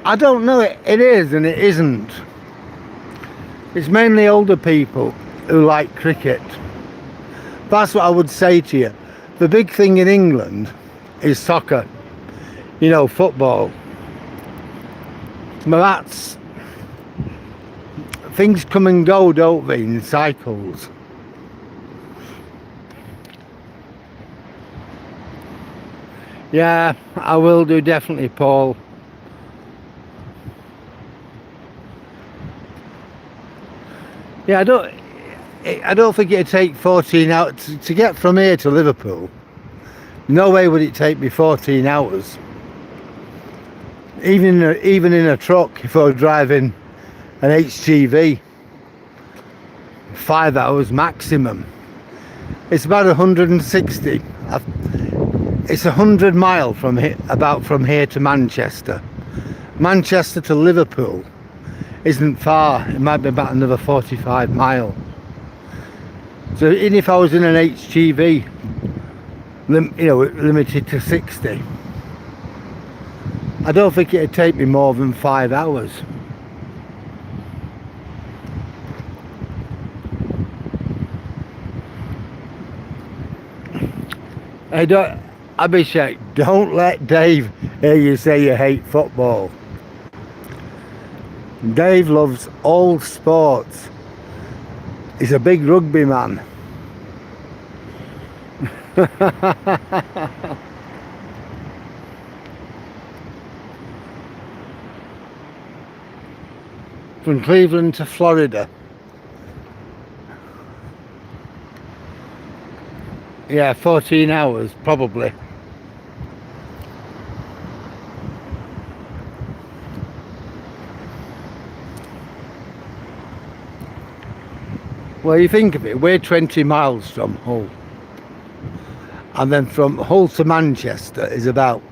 I don't know. It is and it isn't. It's mainly older people who like cricket. That's what I would say to you. The big thing in England is soccer. You know, football. But that's... things come and go, don't they, in cycles. Yeah, I will do, definitely, Paul. Yeah, I don't think it'd take 14 hours to get from here to Liverpool. No way would it take me 14 hours. Even in a truck, if I were driving an HGV, 5 hours maximum. It's about 160. It's 100 miles from here, about from here to Manchester. Manchester to Liverpool isn't far. It might be about another 45 miles. So even if I was in an HGV, you know, limited to 60, I don't think it'd take me more than 5 hours. Hey, Abhishek, don't let Dave hear you say you hate football. Dave loves all sports. He's a big rugby man. From Cleveland to Florida. Yeah, 14 hours probably. Well, you think of it, we're 20 miles from Hull. And then from Hull to Manchester is about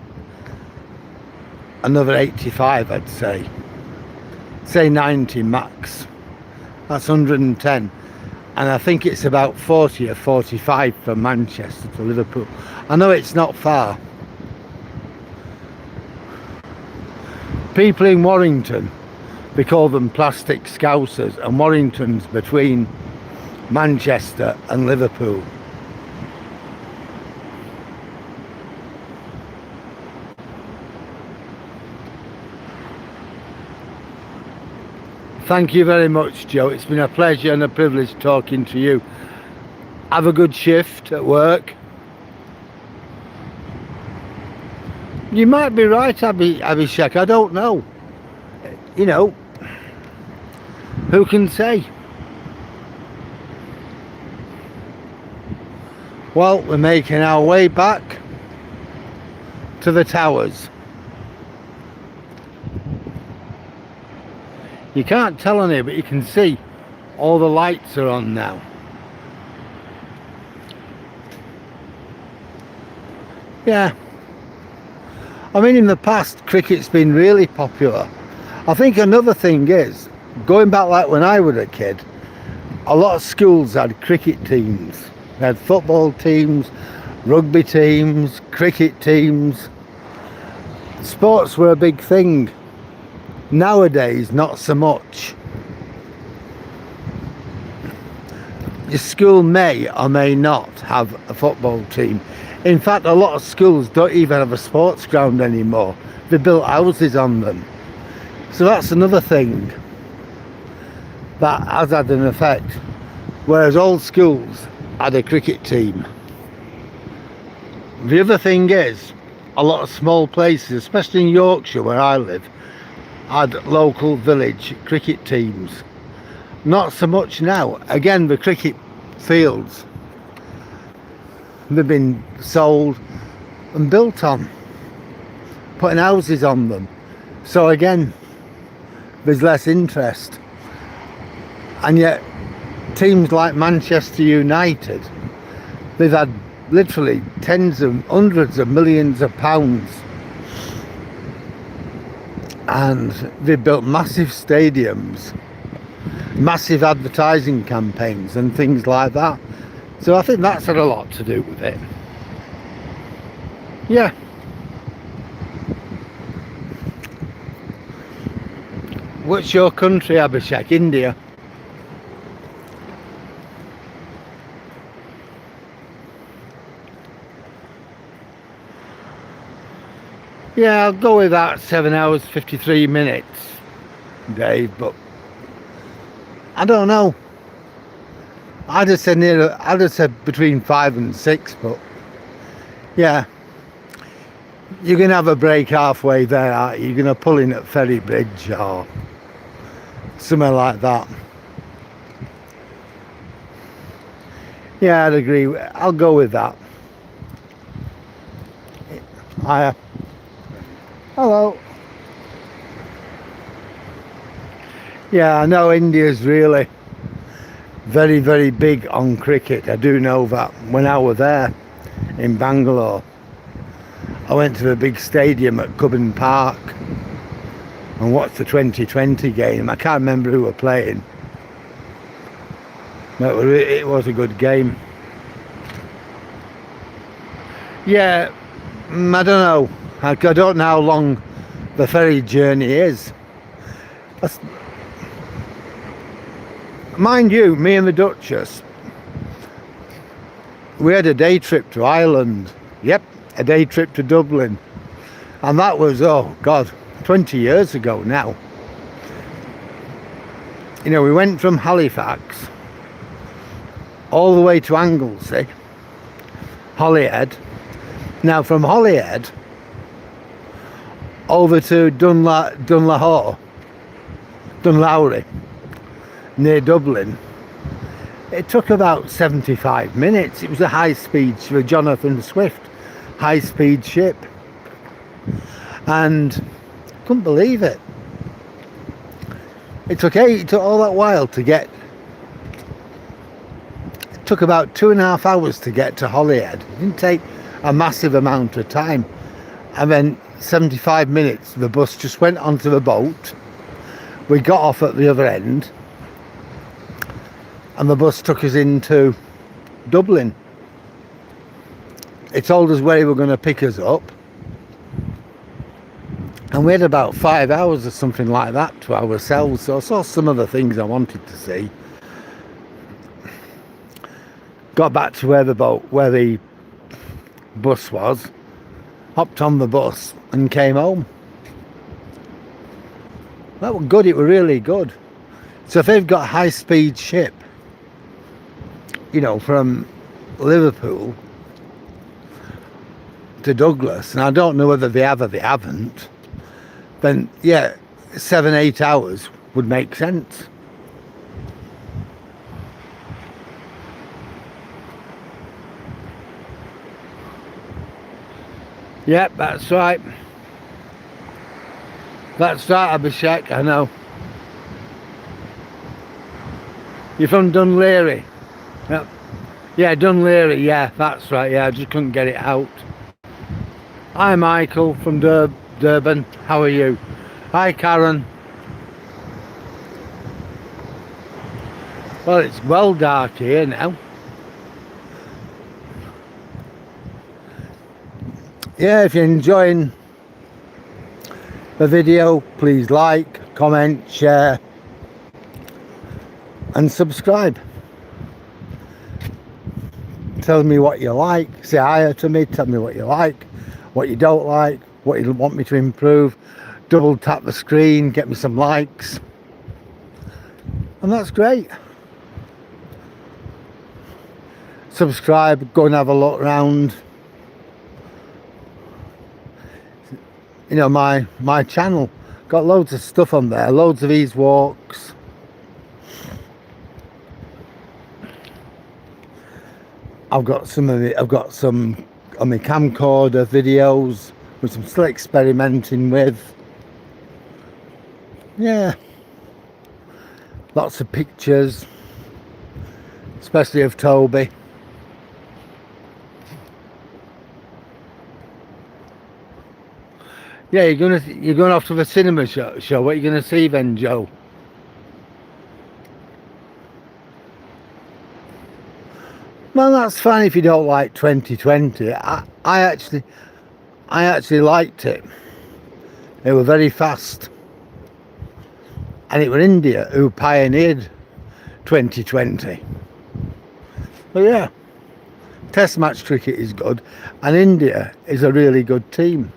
another 85, I'd say. Say 90 max. That's 110. And I think it's about 40 or 45 from Manchester to Liverpool. I know it's not far. People in Warrington, they call them plastic scousers, and Warrington's between Manchester and Liverpool. Thank you very much, Joe. It's been a pleasure and a privilege talking to you. Have a good shift at work. You might be right, Abhishek. I don't know. You know, who can say? Well, we're making our way back to the towers. You can't tell on here, but you can see all the lights are on now. Yeah. I mean, in the past, cricket's been really popular. I think another thing is, going back like when I was a kid, a lot of schools had cricket teams. They had football teams, rugby teams, cricket teams. Sports were a big thing. Nowadays, not so much. Your school may or may not have a football team. In fact, a lot of schools don't even have a sports ground anymore. They built houses on them. So that's another thing that has had an effect. Whereas old schools had a cricket team. The other thing is, a lot of small places, especially in Yorkshire where I live, had local village cricket teams. Not so much now. Again, the cricket fields, they've been sold and built on, putting houses on them. So again, there's less interest. And yet, teams like Manchester United, they've had literally tens of hundreds of millions of pounds. And they built massive stadiums. massive advertising campaigns and things like that. So I think that's had a lot to do with it. Yeah. What's your country, Abhishek? India? Yeah, I'll go with that. 7 hours 53 minutes, Dave, but I don't know. I'd have said between 5 and 6, but yeah, you're gonna have a break halfway there, aren't you? You're gonna pull in at Ferry Bridge or somewhere like that. Yeah, I'd agree. I'll go with that. Hello. Yeah, I know India's really very, very big on cricket. I do know that. When I was there in Bangalore, I went to the big stadium at Cubbon Park and watched the 2020 game. I can't remember who were playing, but it was a good game. Yeah, I don't know. I don't know how long the ferry journey is. Mind you, me and the Duchess, we had a day trip to Ireland. Yep, a day trip to Dublin. And that was, oh God, 20 years ago now. You know, we went from Halifax all the way to Anglesey, Holyhead. Now from Holyhead over to Dunlawry, near Dublin. It took about 75 minutes. It was a high-speed, for Jonathan Swift, high-speed ship. And couldn't believe it. It took all that while to get. It took about 2.5 hours to get to Holyhead. It didn't take a massive amount of time. And then 75 minutes, the bus just went onto the boat. We got off at the other end, and the bus took us into Dublin. It told us where he were going to pick us up, and we had about 5 hours or something like that to ourselves. So I saw some of the things I wanted to see. Got back to where the bus was, hopped on the bus and came home. That was good. It was really good. So if they've got a high-speed ship, you know, from Liverpool to Douglas, and I don't know whether they have or they haven't, then yeah, 7-8 hours would make sense. Yep, that's right. That's right, Abhishek, I know. You're from Dunleary? Yep. Yeah, Dunleary, yeah, that's right, yeah, I just couldn't get it out. Hi Michael from Durban, how are you? Hi Karen. Well, it's well dark here now. Yeah, if you're enjoying the video, please like, comment, share and subscribe. Tell me what you like, say hi to me, tell me what you like, what you don't like, what you want me to improve. Double tap the screen, get me some likes, and that's great. Subscribe, go and have a look around, you know, my channel. Got loads of stuff on there, loads of these walks. I've got some on my camcorder videos, which I'm still experimenting with. Yeah, lots of pictures, especially of Toby. Yeah, you're going off to the cinema show. What are you going to see then, Joe? Well, that's fine if you don't like 2020. I actually liked it. It was very fast. And it was India who pioneered 2020. But yeah, Test match cricket is good, and India is a really good team,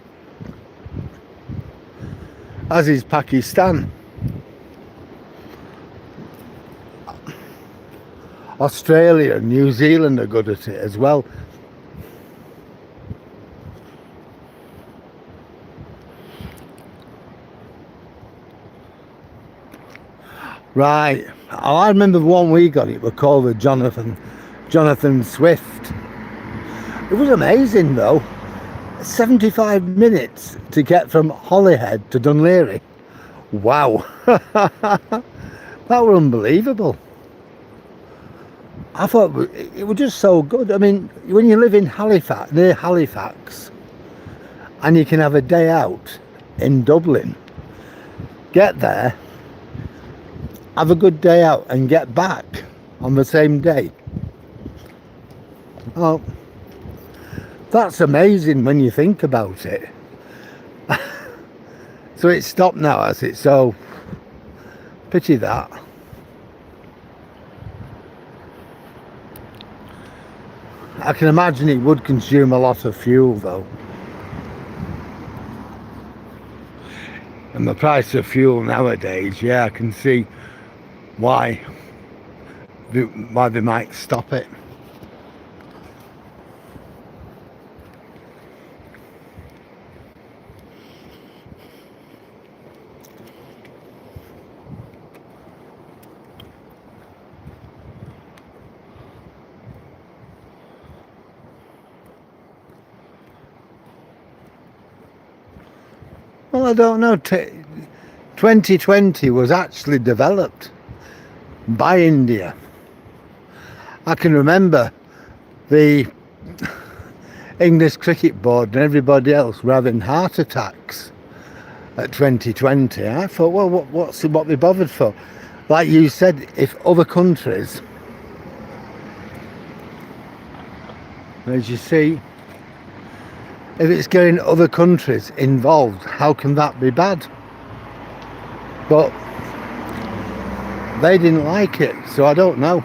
as is Pakistan. Australia and New Zealand are good at it as well. Right, I remember the one we got, it was called the Jonathan Swift. It was amazing though. 75 minutes to get from Holyhead to Dunleary. Wow. That was unbelievable. I thought it was just so good. I mean, when you live in Halifax, near Halifax, and you can have a day out in Dublin, get there, have a good day out and get back on the same day. Oh, that's amazing when you think about it. So it's stopped now, has it? So pity that. I can imagine it would consume a lot of fuel though. And the price of fuel nowadays, yeah, I can see why they might stop it. Well, I don't know. 2020 was actually developed by India. I can remember the English Cricket Board and everybody else were having heart attacks at 2020. I thought, well, what they bothered for? Like you said, if other countries, as you see, if it's getting other countries involved, how can that be bad? But they didn't like it, so I don't know.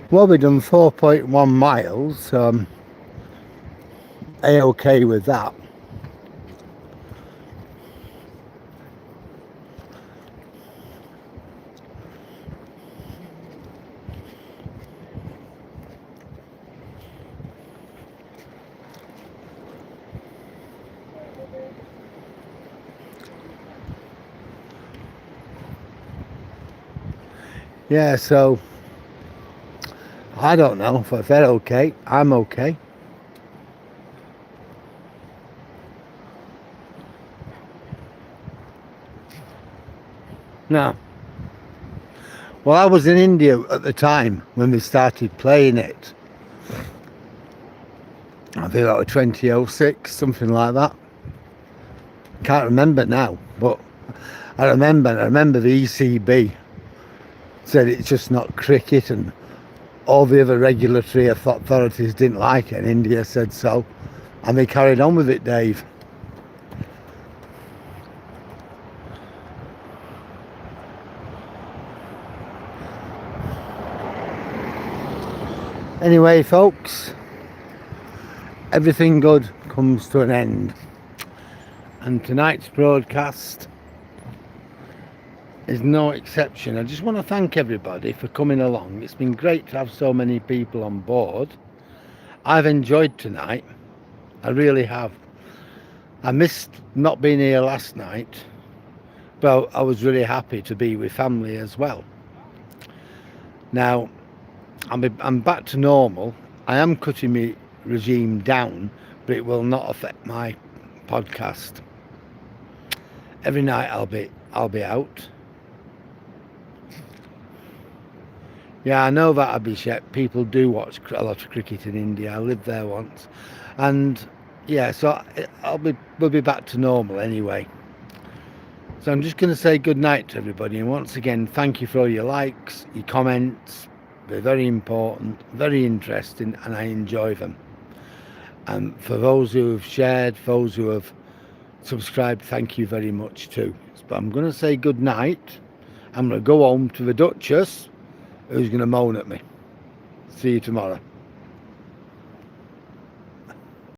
Well, we've done 4.1 miles, A-OK with that. Yeah, so I don't know if they're okay. I'm okay. No. Well, I was in India at the time when they started playing it. I think that was 2006, something like that. Can't remember now, but I remember the ECB said it's just not cricket, and all the other regulatory authorities didn't like it, and India said so, and they carried on with it, Dave. Anyway, folks, everything good comes to an end, and tonight's broadcast is no exception. I just want to thank everybody for coming along. It's been great to have so many people on board. I've enjoyed tonight. I really have. I missed not being here last night, but I was really happy to be with family as well. Now, I'm back to normal. I am cutting my regime down, but it will not affect my podcast. Every night I'll be out. Yeah, I know that, Abhishek. People do watch a lot of cricket in India. I lived there once, and yeah, so we'll be back to normal anyway. So I'm just going to say good night to everybody, and once again thank you for all your likes, your comments. They're very important, very interesting, and I enjoy them. And for those who have shared, those who have subscribed, thank you very much too. But I'm going to say good night. I'm going to go home to the Duchess, who's going to moan at me. See you tomorrow.